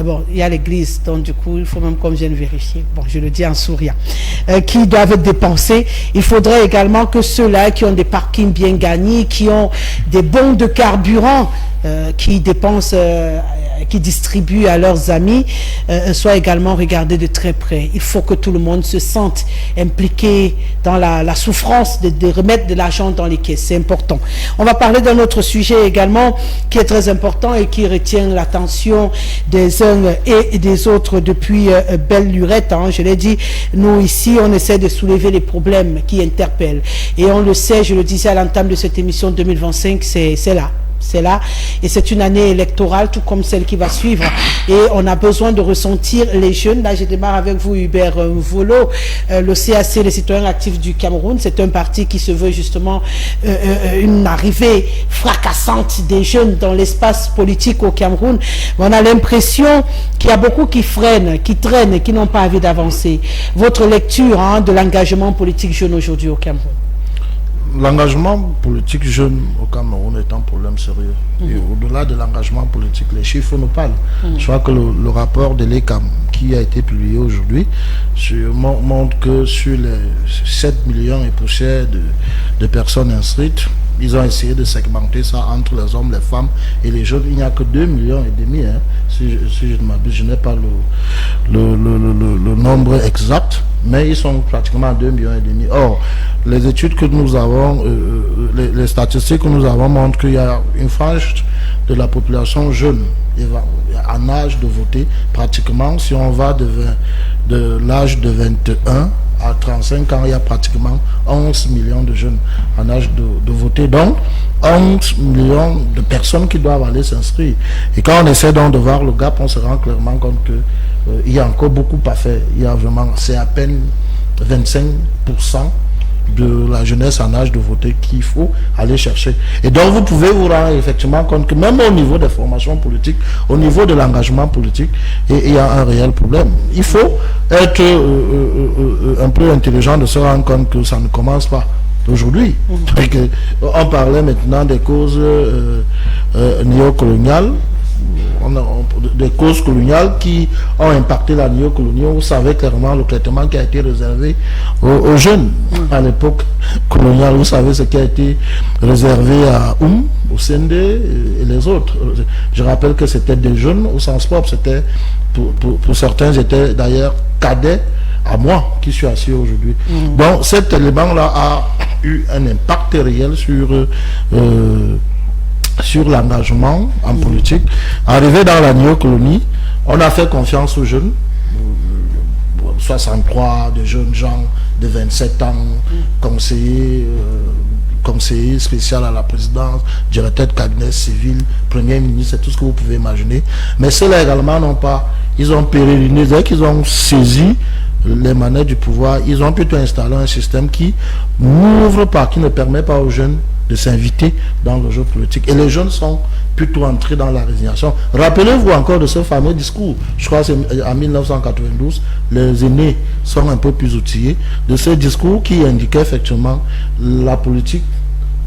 Bon, il y a l'église, donc du coup, il faut même qu'on vienne vérifier. Bon, je le dis en souriant. Qui doivent être dépensés. Il faudrait également que ceux-là qui ont des parkings bien gagnés, qui ont des bons de carburant, qui dépensent, qui distribuent à leurs amis, soient également regardés de très près. Il faut que tout le monde se sente impliqué dans la souffrance de remettre de l'argent dans les caisses. C'est important. On va parler d'un autre sujet également qui est très important et qui retient l'attention des uns et des autres depuis belle lurette. Je l'ai dit, nous ici, on essaie de soulever les problèmes qui interpellent. Et on le sait, je le disais à l'entame de cette émission 2025, c'est là. C'est là, et c'est une année électorale tout comme celle qui va suivre, et on a besoin de ressentir les jeunes. Là, je démarre avec vous, Hubert Volo. Le CAC, les citoyens actifs du Cameroun, c'est un parti qui se veut justement une arrivée fracassante des jeunes dans l'espace politique au Cameroun. On a l'impression qu'il y a beaucoup qui freinent, qui traînent et qui n'ont pas envie d'avancer. Votre lecture de l'engagement politique jeune aujourd'hui au Cameroun? L'engagement politique jeune au Cameroun est un problème sérieux. Et au-delà de l'engagement politique, les chiffres nous parlent. Je crois que le rapport de l'ECAM qui a été publié aujourd'hui montre que sur les 7 millions et poussières de personnes inscrites, ils ont essayé de segmenter ça entre les hommes, les femmes et les jeunes. Il n'y a que 2,5 millions, si je ne m'abuse. Je n'ai pas le nombre exact, mais ils sont pratiquement à 2,5 millions. Or, les études que nous avons, les statistiques que nous avons montrent qu'il y a une frange de la population jeune en âge de voter. Pratiquement, si on va de l'âge de 21 à 35 ans, il y a pratiquement 11 millions de jeunes en âge de voter. Donc, 11 millions de personnes qui doivent aller s'inscrire. Et quand on essaie donc de voir le gap, on se rend clairement compte qu'il y a encore beaucoup à faire. Il y a vraiment, c'est à peine 25% de la jeunesse en âge de voter qu'il faut aller chercher. Et donc vous pouvez vous rendre effectivement compte que même au niveau des formations politiques, au niveau de l'engagement politique, il y a un réel problème. Il faut être un peu intelligent de se rendre compte que ça ne commence pas aujourd'hui. On parlait maintenant des causes néocoloniales, des causes coloniales qui ont impacté la néocolonie. Vous savez clairement le traitement qui a été réservé aux jeunes à l'époque coloniale. Vous savez ce qui a été réservé à au CND et les autres. Je rappelle que c'était des jeunes au sens propre. C'était pour certains, j'étais d'ailleurs cadet à moi qui suis assis aujourd'hui. Donc cet élément-là a eu un impact réel sur l'engagement en politique. Arrivé dans la néocolonie, on a fait confiance aux jeunes, 63 de jeunes gens de 27 ans, conseillers spécial à la présidence, directeur de cabinet civil, premier ministre, c'est tout ce que vous pouvez imaginer. Mais ceux-là également n'ont pas, ils ont périodiné, dès qu'ils ont saisi les manettes du pouvoir, ils ont plutôt installé un système qui n'ouvre pas, qui ne permet pas aux jeunes de s'inviter dans le jeu politique. Et les jeunes sont plutôt entrés dans la résignation. Rappelez-vous encore de ce fameux discours, je crois que c'est en 1992, les aînés sont un peu plus outillés, de ce discours qui indiquait effectivement la politique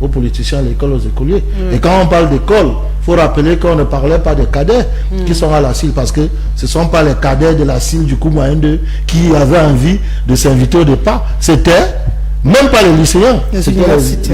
aux politiciens, l'école aux écoliers. Et quand on parle d'école, il faut rappeler qu'on ne parlait pas des cadets qui sont à la CIL, parce que ce ne sont pas les cadets de la CIL du coup moyen 2 qui avaient envie de s'inviter au départ. C'était même pas les lycéens, c'était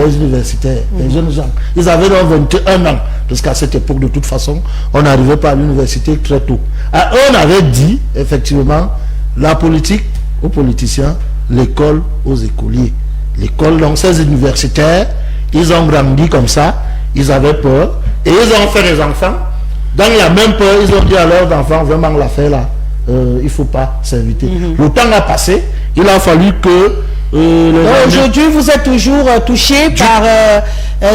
les universitaires, les jeunes gens. Ils avaient donc 21 ans, parce qu'à cette époque, de toute façon, on n'arrivait pas à l'université très tôt. Alors, on avait dit, effectivement, la politique aux politiciens, l'école aux écoliers. L'école, donc ces universitaires, ils ont grandi comme ça, ils avaient peur, et ils ont fait des enfants. Dans la même peur, ils ont dit à leurs enfants, vraiment l'affaire là, il ne faut pas s'inviter. Le temps a passé, il a fallu que... Aujourd'hui, vous êtes toujours touché par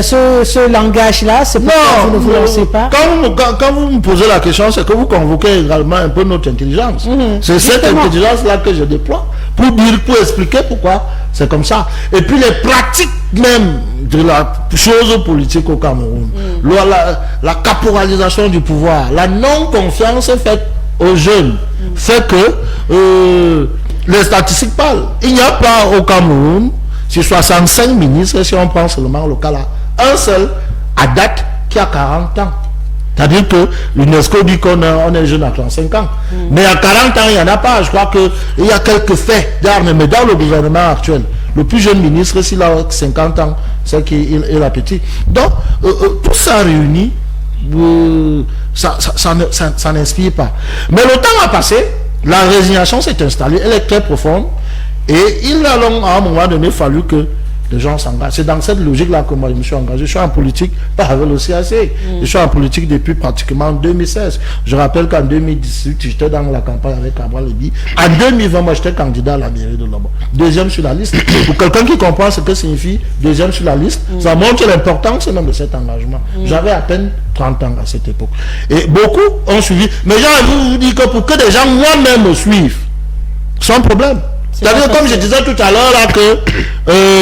ce langage-là? C'est pourquoi vous ne vous lancez pas? Quand vous me posez la question, c'est que vous convoquez également un peu notre intelligence. C'est cette intelligence-là que je déploie pour expliquer pourquoi c'est comme ça. Et puis les pratiques même de la chose politique au Cameroun, la caporalisation du pouvoir, la non-confiance faite aux jeunes, fait que les statistiques parlent. Il n'y a pas au Cameroun, sur 65 ministres, si on prend seulement le cas là, un seul à date qui a 40 ans. C'est-à-dire que l'UNESCO dit qu'on est jeune à 35 ans. Mais à 40 ans, il n'y en a pas. Je crois qu'il y a quelques faits d'armes. Mais dans le gouvernement actuel, le plus jeune ministre, s'il a 50 ans, c'est qu'il est la petite. Donc, tout ça réuni, ça n'inspire pas. Mais le temps a passé, la résignation s'est installée, elle est très profonde. Et il a à un moment donné fallu que les gens s'engagent. C'est dans cette logique-là que moi je me suis engagé. Je suis en politique, pas avec le CAC. Je suis en politique depuis pratiquement 2016. Je rappelle qu'en 2018, j'étais dans la campagne avec Cabral Lebi. En 2020, moi j'étais candidat à la mairie de Lomba. Deuxième sur la liste. Pour quelqu'un qui comprend ce que signifie deuxième sur la liste, ça montre l'importance même de cet engagement. J'avais à peine 30 ans à cette époque. Et beaucoup ont suivi. Mais je vous dis que pour que des gens moi-même me suivent, sans problème. C'est-à-dire, comme je disais tout à l'heure, là, que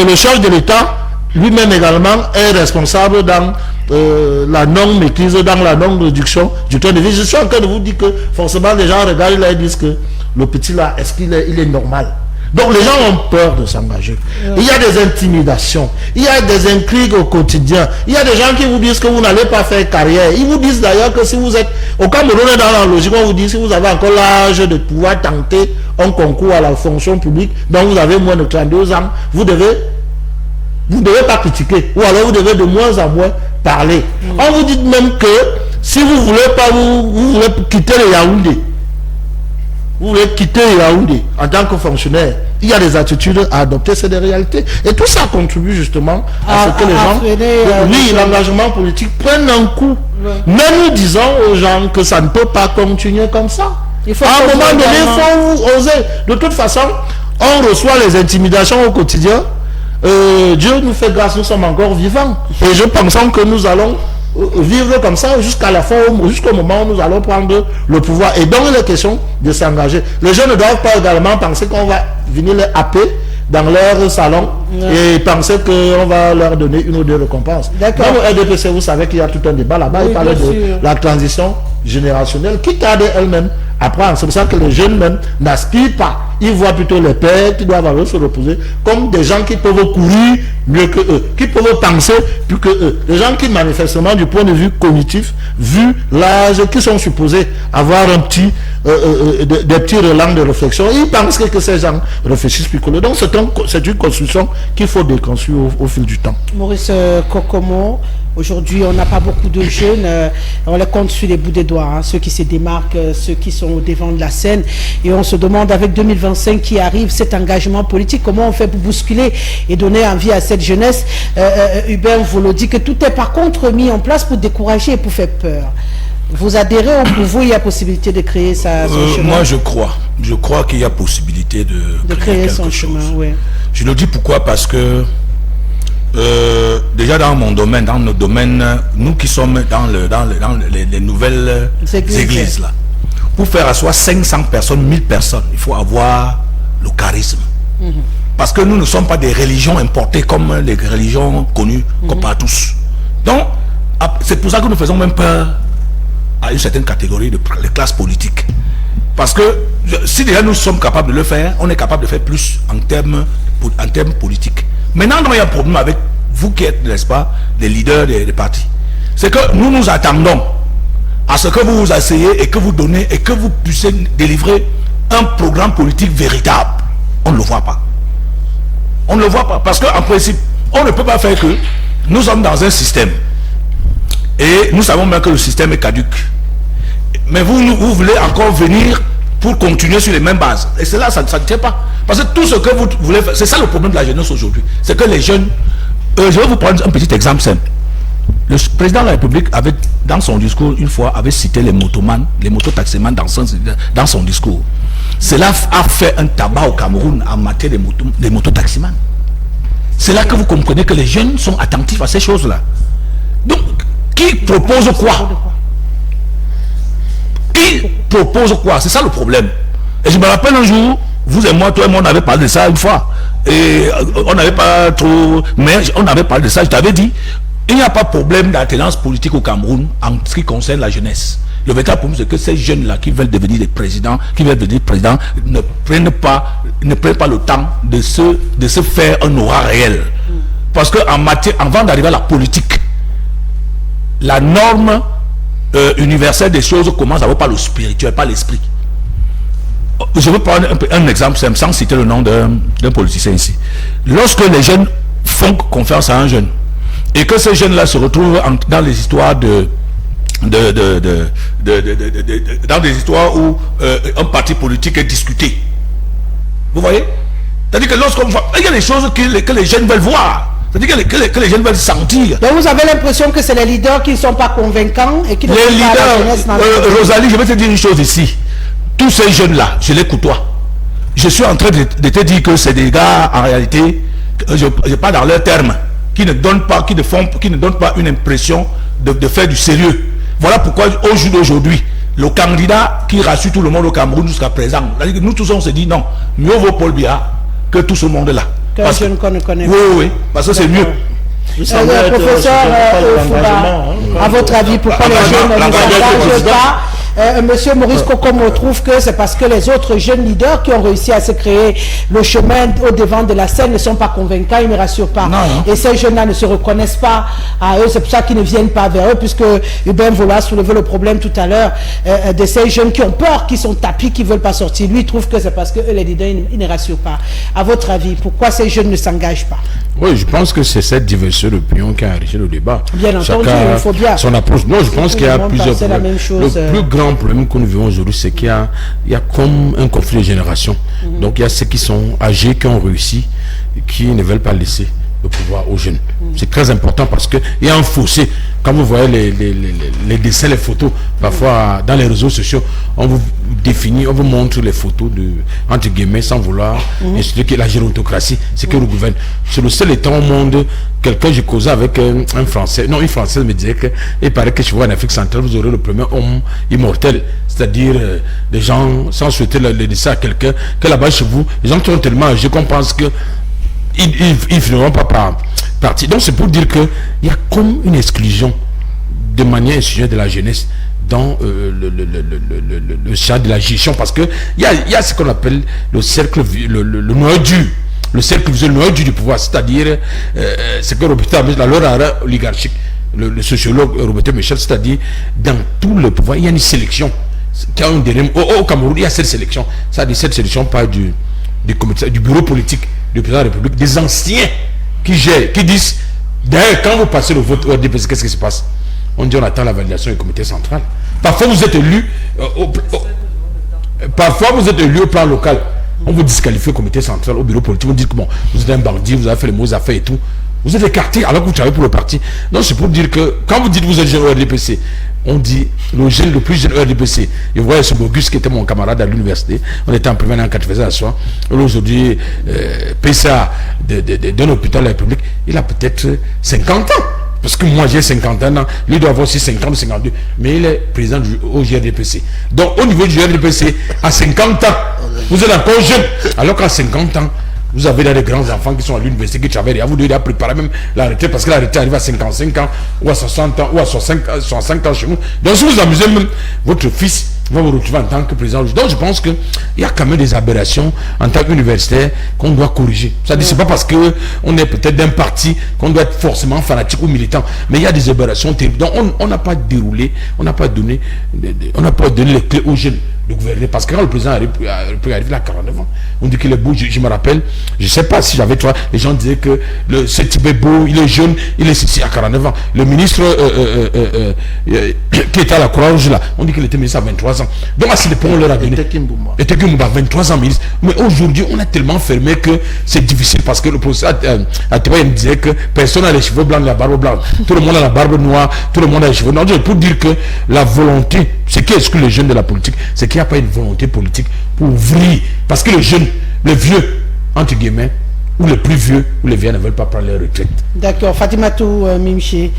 le chef de l'État, lui-même également, est responsable dans la non-maîtrise, dans la non-réduction du train de vie. Je suis en train de vous dire que forcément, les gens regardent là et disent que le petit là, est-ce qu'il est normal? Donc les gens ont peur de s'engager. Il y a des intimidations, il y a des intrigues au quotidien, il y a des gens qui vous disent que vous n'allez pas faire carrière. Ils vous disent d'ailleurs que si vous êtes au Cameroun, dans la logique, on vous dit si vous avez encore l'âge de pouvoir tenter un concours à la fonction publique, donc vous avez moins de 32 ans, vous ne devez pas critiquer, ou alors vous devez de moins en moins parler. On vous dit même que si vous voulez pas, vous voulez quitter le Yaoundé, vous voulez quitter Yaoundé en tant que fonctionnaire, il y a des attitudes à adopter, c'est des réalités. Et tout ça contribue justement à ce que les gens, l'engagement politique prenne un coup. Mais nous disons aux gens que ça ne peut pas continuer comme ça. À un moment donné, il faut oser. De toute façon, on reçoit les intimidations au quotidien. Dieu nous fait grâce, nous sommes encore vivants. Et je pense que nous allons vivre comme ça jusqu'à la fin, jusqu'au moment où nous allons prendre le pouvoir. Et donc il est question de s'engager. Les gens ne doivent pas également penser qu'on va venir les happer dans leur salon et penser qu'on va leur donner une ou deux récompenses. Dans le RDPC, vous savez qu'il y a tout un débat là-bas. Il parlait de la transition générationnelle qui tarde elle-même à prendre. C'est pour ça que les jeunes même n'aspirent pas. Ils voient plutôt les pères qui doivent aller se reposer comme des gens qui peuvent courir mieux que eux, qui peuvent penser plus que eux. Les gens qui manifestement du point de vue cognitif, vu l'âge, qui sont supposés avoir des petits relents de réflexion, ils pensent que ces gens réfléchissent plus que eux. Donc c'est une construction qu'il faut déconstruire au fil du temps. Maurice Kokomo, aujourd'hui on n'a pas beaucoup de jeunes, on les compte sur les bouts des doigts, ceux qui se démarquent, ceux qui sont au devant de la scène, et on se demande avec 2025 qui arrive, cet engagement politique, comment on fait pour bousculer et donner envie à cette jeunesse. Hubert Volodi, que tout est par contre mis en place pour décourager et pour faire peur. Vous adhérez au pouvoir, il y a possibilité de créer son chemin? Moi je crois qu'il y a possibilité de créer son chemin. Oui. Je le dis pourquoi, parce que déjà dans mon domaine, dans notre domaine, nous qui sommes dans les nouvelles églises là, pour faire asseoir 500 personnes, 1000 personnes, il faut avoir le charisme. Parce que nous ne sommes pas des religions importées comme les religions connues comme par tous. Donc, c'est pour ça que nous faisons même peur à une certaine catégorie de classes politiques. Parce que si déjà nous sommes capables de le faire, on est capable de faire plus en termes politiques. Maintenant, il y a un problème avec vous qui êtes, n'est-ce pas, les leaders des partis. C'est que nous attendons à ce que vous vous asseyez et que vous donnez et que vous puissiez délivrer un programme politique véritable. On ne le voit pas. On ne le voit pas. Parce qu'en principe, on ne peut pas faire que nous sommes dans un système. Et nous savons bien que le système est caduque. Mais vous voulez encore venir pour continuer sur les mêmes bases. Et cela, ça ne tient pas. Parce que tout ce que vous voulez faire, c'est ça le problème de la jeunesse aujourd'hui. C'est que les jeunes, je vais vous prendre un petit exemple simple. Le président de la République avait, dans son discours, une fois, avait cité les motomans, les mototaximans dans son discours. Cela a fait un tabac au Cameroun en matière des mototaximans. C'est là que vous comprenez que les jeunes sont attentifs à ces choses-là. Donc, qui propose quoi? Qui propose quoi? C'est ça le problème. Et je me rappelle un jour, vous et moi, toi et moi, on avait parlé de ça une fois. Et on n'avait pas trop... Mais on avait parlé de ça, je t'avais dit, il n'y a pas de problème d'alternance politique au Cameroun en ce qui concerne la jeunesse. Le véritable problème, c'est que ces jeunes-là qui veulent devenir des présidents, ne prennent pas le temps de se faire un aura réel. Parce que avant d'arriver à la politique, la norme universelle des choses commence d'abord par le spirituel, par l'esprit. Je vais prendre un exemple simple, sans citer le nom d'un politicien ici. Lorsque les jeunes font confiance à un jeune, et que ces jeunes-là se retrouvent dans les histoires dans des histoires où un parti politique est discuté. Vous voyez? C'est-à-dire que lorsqu'on voit, il y a des choses que les jeunes veulent voir. C'est-à-dire que les jeunes veulent sentir. Donc vous avez l'impression que c'est les leaders qui ne sont pas convaincants et qui ne sont pas la jeunesse dans Rosalie, je vais te dire une chose ici. Tous ces jeunes-là, je les côtoie. Je suis en train de te dire que c'est des gars, en réalité, je parle dans leurs termes, qui ne donnent pas une impression de faire du sérieux. Voilà pourquoi au jour d'aujourd'hui, le candidat qui rassure tout le monde au Cameroun jusqu'à présent, nous tous on se dit non, mieux vaut Paul Biya que tout ce monde-là. Que je ne connais pas. Oui, parce que c'est mieux. Professeur Fouba, à votre avis, pourquoi les jeunes ne s'engagent pas? Monsieur Maurice Kokomo trouve que c'est parce que les autres jeunes leaders qui ont réussi à se créer le chemin au devant de la scène ne sont pas convaincants, ils ne rassurent pas. Et ces jeunes-là ne se reconnaissent pas à eux, c'est pour ça qu'ils ne viennent pas vers eux, puisque Hubert Vola soulevait le problème tout à l'heure de ces jeunes qui ont peur, qui sont tapis, qui ne veulent pas sortir. Lui, il trouve que c'est parce que eux, les leaders, ils ne rassurent pas. À votre avis, pourquoi ces jeunes ne s'engagent pas? Oui, je pense que c'est cette diversité d'opinion qui a enrichi le débat. Bien entendu, il faut bien. Son approche. Non, je pense qu'il y a plusieurs problèmes. Le plus grand problème que nous vivons aujourd'hui, c'est qu'il y a comme un conflit de génération. Donc il y a ceux qui sont âgés, qui ont réussi, qui ne veulent pas laisser le pouvoir aux jeunes. C'est très important parce qu'il y a un fossé. Quand vous voyez les dessins, les photos, parfois dans les réseaux sociaux, on vous définit, on vous montre les photos de, entre guillemets, sans vouloir expliquer la gérontocratie, c'est que le gouvernement. C'est le seul état au monde, quelqu'un, j'ai causé avec un Français, non, une Française me disait qu'il paraît que chez vous en Afrique centrale, vous aurez le premier homme immortel, c'est-à-dire des gens, sans souhaiter le décès à quelqu'un, que là-bas chez vous, les gens qui sont tellement âgés qu'on pense que ils finiront pas par partir. Donc c'est pour dire qu'il y a comme une exclusion de manière insuffisante de la jeunesse dans le champ de la gestion, parce que il y a ce qu'on appelle le cercle, le noyau dur, le cercle visuel, le noyau dur du pouvoir, c'est-à-dire ce que Roberto appelle la loi oligarchique, le sociologue Roberto Michel, c'est-à-dire dans tout le pouvoir il y a une sélection qui a au Cameroun il y a cette sélection, c'est-à-dire cette sélection pas du bureau politique du président de la République, des anciens qui gèrent, qui disent d'ailleurs quand vous passez le vote au RDPC, qu'est-ce qui se passe? On dit on attend la validation du comité central. Parfois vous êtes élu au plan local, on vous disqualifie au comité central, au bureau politique, on dit que bon, vous êtes un bandit, vous avez fait les mauvaises affaires et tout, vous êtes écarté alors que vous travaillez pour le parti. Donc c'est pour dire que quand vous dites que vous êtes jeune au RDPC, on dit le jeune le plus jeune au RDPC. Et vous voyez ce Auguste qui était mon camarade à l'université, on était en première année en 80 à soi. Aujourd'hui, PCA d'un hôpital de la République, il a peut-être 50 ans. Parce que moi j'ai 51 ans, lui doit avoir aussi 50, 52, mais il est président au GRDPC. Donc au niveau du GRDPC, à 50 ans, vous êtes encore jeune, alors qu'à 50 ans, vous avez des grands enfants qui sont à l'université, qui travaillent, et vous devez préparer même la retraite, parce que la retraite arrive à 55 ans, ou à 60 ans, ou à 65 ans chez vous. Donc si vous amusez même, votre fils va vous retrouver en tant que président. Donc je pense qu'il y a quand même des aberrations en tant qu'universitaire qu'on doit corriger. C'est-à-dire c'est pas parce qu'on est peut-être d'un parti qu'on doit être forcément fanatique ou militant, mais il y a des aberrations terribles. Donc on n'a pas déroulé, on n'a pas donné les clés aux jeunes de gouverner, parce que quand le président arrive à 49 ans, on dit qu'il est beau. Je me rappelle, je sais pas si j'avais toi, les gens disaient que ce type est beau, il est jeune, il est ici à 49 ans. Le ministre qui était à la Croix-Rouge là, on dit qu'il était ministre à 23 ans. Donc à ce point on leur a donné Tekim Mboumba 23 ans ministre. Mais aujourd'hui on est tellement fermé que c'est difficile, parce que le professeur Atiba me disait que personne n'a les cheveux blancs, la barbe blanche, tout le monde a la barbe noire, tout le monde a les cheveux noirs. Pour dire que la volonté, ce qui exclut les jeunes de la politique, c'est qu'il n'y a pas une volonté politique pour ouvrir, parce que les jeunes, les vieux entre guillemets, où les plus vieux ou les vieux ne veulent pas prendre leur retraite. D'accord. Fatimatou Mimché,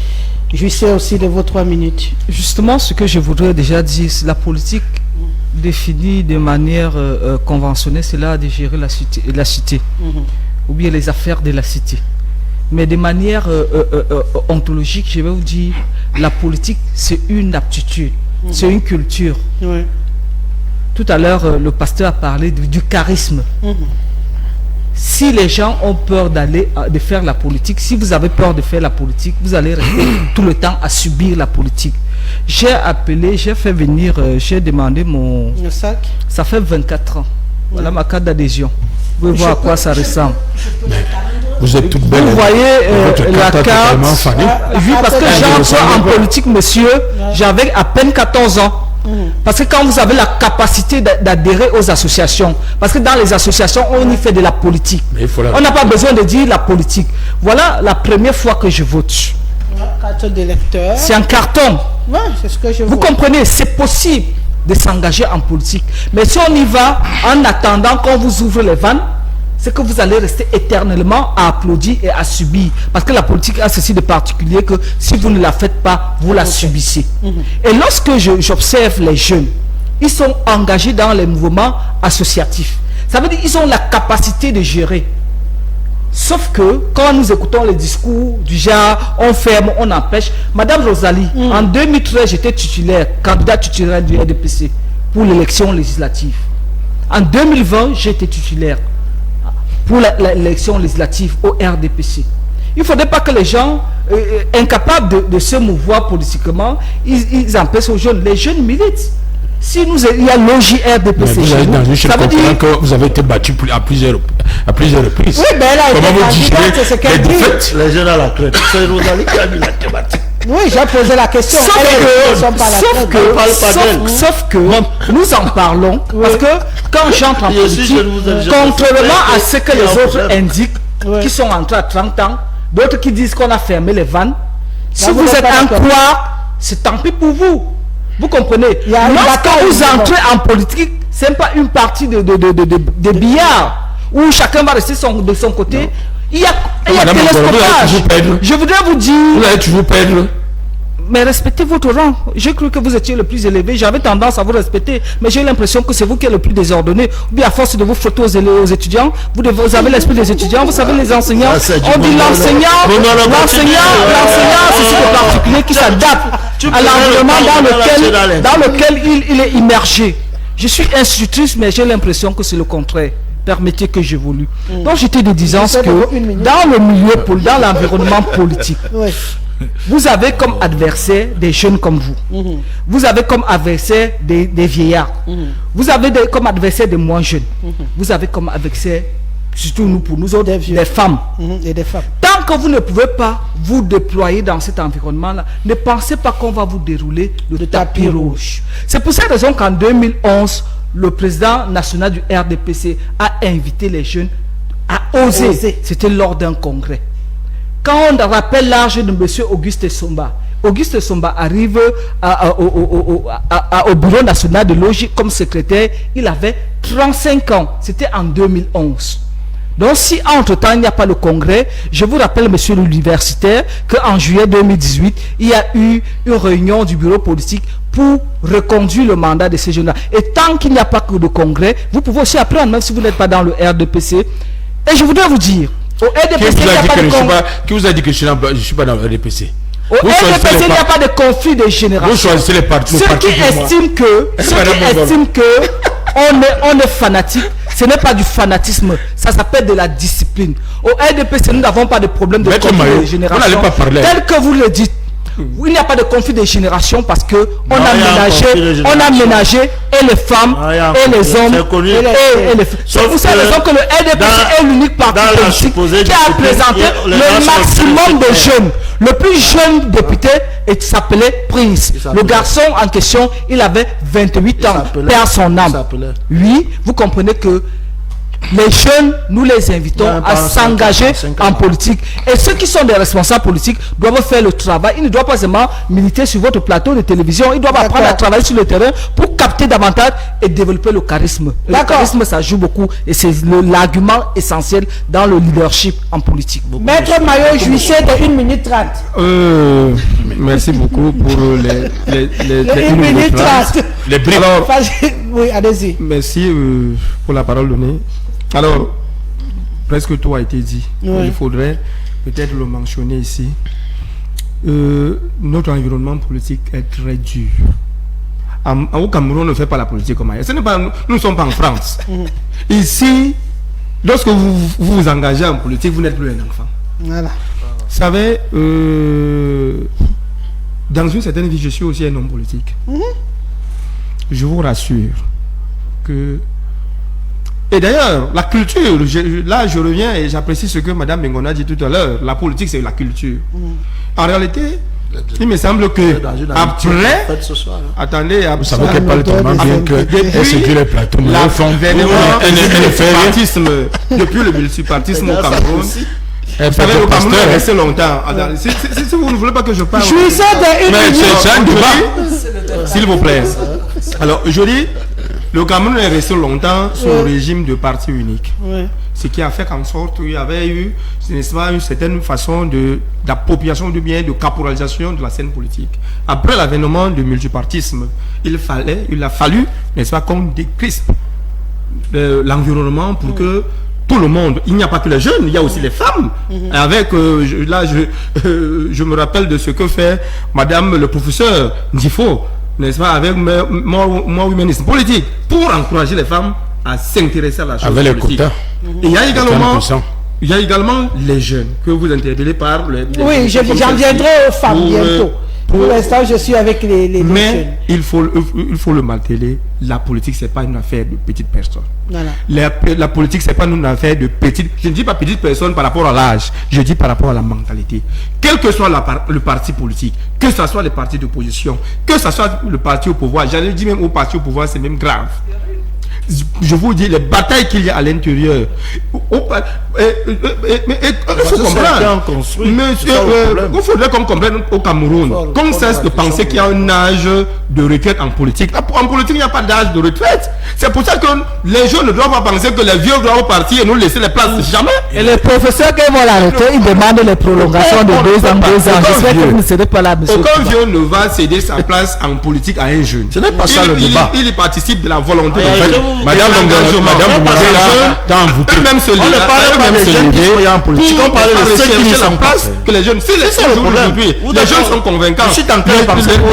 je sais aussi de vos 3 minutes. Justement, ce que je voudrais déjà dire, c'est la politique définie de manière conventionnelle, c'est là de gérer la cité ou bien les affaires de la cité. Mais de manière ontologique, je vais vous dire, la politique, c'est une aptitude, c'est une culture. Oui. Tout à l'heure, le pasteur a parlé du charisme. Si les gens ont peur de faire la politique, si vous avez peur de faire la politique, vous allez rester tout le temps à subir la politique. J'ai appelé, j'ai fait venir, j'ai demandé mon... Le sac. Ça fait 24 ans. Voilà ma carte d'adhésion. Vous pouvez voir à quoi ça ressemble. Vous êtes toute belle. Vous voyez la carte. Oui, parce que j'entre en politique, monsieur, j'avais à peine 14 ans. Parce que quand vous avez la capacité d'adhérer aux associations, parce que dans les associations, on y fait de la politique. On n'a pas besoin de dire la politique. Voilà la première fois que je vote. Carte d'électeur. C'est un carton. Ouais, c'est ce que je Vous vois. comprenez, c'est possible de s'engager en politique. Mais si on y va en attendant qu'on vous ouvre les vannes, c'est que vous allez rester éternellement à applaudir et à subir. Parce que la politique a ceci de particulier que si vous ne la faites pas, vous la subissez. Et lorsque j'observe les jeunes, ils sont engagés dans les mouvements associatifs. Ça veut dire qu'ils ont la capacité de gérer. Sauf que quand nous écoutons les discours du genre on ferme, on empêche. Madame Rosalie, en 2013, j'étais titulaire, candidat titulaire du RDPC pour l'élection législative. En 2020, j'étais titulaire pour l'élection législative au RDPC. Il ne faudrait pas que les gens incapables de se mouvoir politiquement, ils empêchent aux jeunes. Les jeunes militent. Si il y a l'OJRDPC, ça veut dire que vous avez été battu à plusieurs reprises. Oui, ben là, comment vous digérez c'est qu'elle dit. Les jeunes à la crête. C'est Rosalie qui a mis la thématique. Oui, j'ai posé la question. Sauf que nous en parlons parce que quand j'entre en politique, contrairement à ce que les autres indiquent, qui sont entrés à 30 ans, d'autres qui disent qu'on a fermé les vannes, si vous êtes en quoi, c'est tant pis pour vous. Vous comprenez? Lorsque vous entrez en politique, ce n'est pas une partie de billard où chacun va rester de son côté. Non. Il y a télescopage. Je voudrais vous dire... Vous allez toujours perdre. Mais respectez votre rang. J'ai cru que vous étiez le plus élevé. J'avais tendance à vous respecter. Mais j'ai l'impression que c'est vous qui êtes le plus désordonné. Ou bien à force de vous frotter aux étudiants, vous avez l'esprit des étudiants. Vous savez, les enseignants, on dit l'enseignant, c'est ce particulier qui s'adapte à l'environnement dans lequel il est immergé. Je suis institutrice, mais j'ai l'impression que c'est le contraire. Permettez que j'évolue. Donc j'étais de disant que dans le milieu, dans l'environnement politique, vous avez comme adversaire des jeunes comme vous. Vous avez comme adversaire des vieillards. Vous avez comme adversaire des moins jeunes. Vous avez comme adversaire, surtout nous, pour nous autres, des femmes. Et des femmes. Tant que vous ne pouvez pas vous déployer dans cet environnement-là, ne pensez pas qu'on va vous dérouler le tapis rouge. C'est pour cette raison qu'en 2011, le président national du RDPC a invité les jeunes à oser. C'était lors d'un congrès. Quand on rappelle l'âge de M. Auguste Somba, Auguste Somba arrive au bureau national de l'OJ comme secrétaire, il avait 35 ans. C'était en 2011. Donc si entre-temps il n'y a pas le congrès, je vous rappelle, monsieur l'universitaire, qu'en juillet 2018, il y a eu une réunion du bureau politique pour reconduire le mandat de ces jeunes-là. Et tant qu'il n'y a pas que de congrès, vous pouvez aussi apprendre, même si vous n'êtes pas dans le RDPC. Et je voudrais vous dire, au RDPC, il n'y a pas de congrès. Qui vous a dit que je ne suis pas dans le RDPC? Au RDPC, il n'y a pas de conflit de génération. Vous choisissez les partis. Ceux qui estiment que on est fanatique, ce n'est pas du fanatisme, ça s'appelle de la discipline. Au RDPC, nous n'avons pas de problème de conflit de génération. Vous n'allez pas parler. Tel que vous le dites. Il n'y a pas de conflit de génération parce que on a ménagé et les femmes et les hommes et les femmes. C'est pour cette raison que le RDPC est l'unique parti politique qui a présenté le maximum de jeunes. Le plus jeune député s'appelait Prince. Le garçon en question, il avait 28 ans. Perd son âme. Oui, vous comprenez que les jeunes, nous les invitons à s'engager en politique. Et ceux qui sont des responsables politiques doivent faire le travail. Ils ne doivent pas seulement militer sur votre plateau de télévision. Ils doivent apprendre à travailler sur le terrain pour capter davantage et développer le charisme. Le charisme, ça joue beaucoup et c'est l'argument essentiel dans le leadership en politique. Maître Mayo, jouissez de 1 minute 30. Merci beaucoup pour les 1 minute 30. Les briques. Alors, oui, allez-y. merci pour la parole donnée. Alors, presque tout a été dit. Oui. Il faudrait peut-être le mentionner ici. Notre environnement politique est très dur. Au Cameroun, on ne fait pas la politique comme ailleurs. Nous ne sommes pas en France. Ici, lorsque vous vous engagez en politique, vous n'êtes plus un enfant. Voilà. Vous savez, dans une certaine vie, je suis aussi un homme politique. Je vous rassure que... Et d'ailleurs, la culture, là je reviens et j'apprécie ce que Mme Bengona a dit tout à l'heure, la politique c'est la culture. En réalité, il me semble que après, attendez, vous savez qu'elle parle tellement bien qu'elle séduit les plateaux. Depuis le multipartisme au Cameroun, vous savez, le Cameroun est resté longtemps. Si vous ne voulez pas que je parle, s'il vous plaît. Alors, je dis, le Cameroun est resté longtemps sous le régime de parti unique. Ce qui a fait qu'en sorte qu'il y avait eu, n'est-ce pas, une certaine façon d'appropriation du bien, de caporalisation de la scène politique. Après l'avènement du multipartisme, il a fallu, n'est-ce pas, qu'on décrispe l'environnement pour que tout le monde, il n'y a pas que les jeunes, il y a aussi les femmes. Avec, je me rappelle de ce que fait Madame le professeur Ndifo, n'est-ce pas, avec moi humanisme politique, pour encourager les femmes à s'intéresser à la chose avec politique. Les quotas. Et il y a également les jeunes que vous interpellez par les oui, j'en viendrai aux femmes bientôt. Pour l'instant, je suis avec les mais jeunes. il faut le marteler. La politique, c'est pas une affaire de petites personnes. Voilà. La politique, c'est pas une affaire de petites. Je ne dis pas petites personnes par rapport à l'âge. Je dis par rapport à la mentalité. Quel que soit le parti politique, que ce soit les partis d'opposition, que ce soit le parti au pouvoir, j'allais dire même au parti au pouvoir, c'est même grave. Je vous dis, les batailles qu'il y a à l'intérieur, il faut comprendre. Il faudrait qu'on comprenne au Cameroun, qu'on cesse de penser qu'il y a un âge de retraite en politique. En politique, il n'y a pas d'âge de retraite. C'est pour ça que les jeunes ne doivent pas penser que les vieux doivent partir et nous laisser les places. Jamais. Et les professeurs qui vont l'arrêter, ils demandent les prolongations de 2 ans, 2 ans. J'espère que vous ne serez pas là, monsieur. Aucun vieux ne va céder sa place en politique à un jeune. Ce n'est pas ça le débat. Il participe de la volonté. Madame, même se lever. On parle de ceux qui sont en place. Que les jeunes, si les jeunes sont convaincants. Je suis en train de penser pour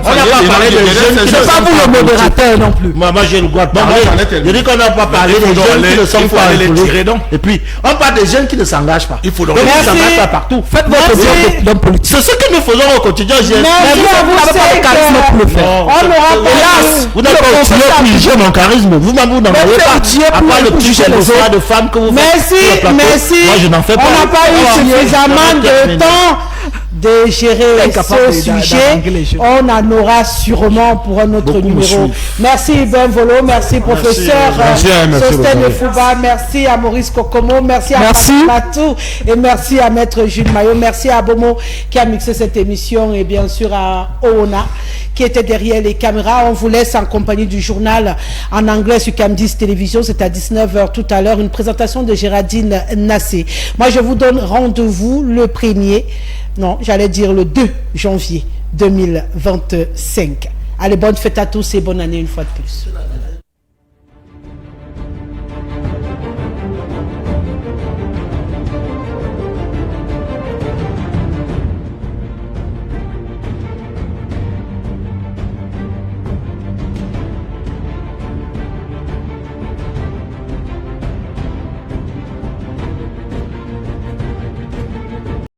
on n'a pas parlé des jeunes. C'est pas vous le modérateur non plus. Moi j'ai le droit de parler. Je dis qu'on n'a pas parlé des jeunes qui ne sont pas inclus. Et puis, on parle des jeunes qui ne s'engagent pas. Il faut donc ils ne s'engagent pas partout. Faites votre job d'homme politique. C'est ce que nous faisons au quotidien. Mais vous n'avez pas le charisme pour le faire. On n'aura pas. Vous n'avez pas utilisé mon charisme. Vous n'en avez pas. À part le petit général de femmes que vous faites. Merci. Moi je n'en fais pas. On n'a pas eu suffisamment de temps de gérer ce sujet. On en aura sûrement pour un autre numéro. Merci Ben Volo, merci professeur Sostène Fouba, merci à Maurice Kokomo, merci à Matou et merci à Maître Jules Mayo, merci à Bomo qui a mixé cette émission et bien sûr à Oona qui était derrière les caméras. On vous laisse en compagnie du journal en anglais sur Cam10 Télévision. C'est à 19h tout à l'heure, une présentation de Géraldine Nassé. Moi, je vous donne rendez-vous le 2 janvier 2025. Allez, bonne fête à tous et bonne année une fois de plus.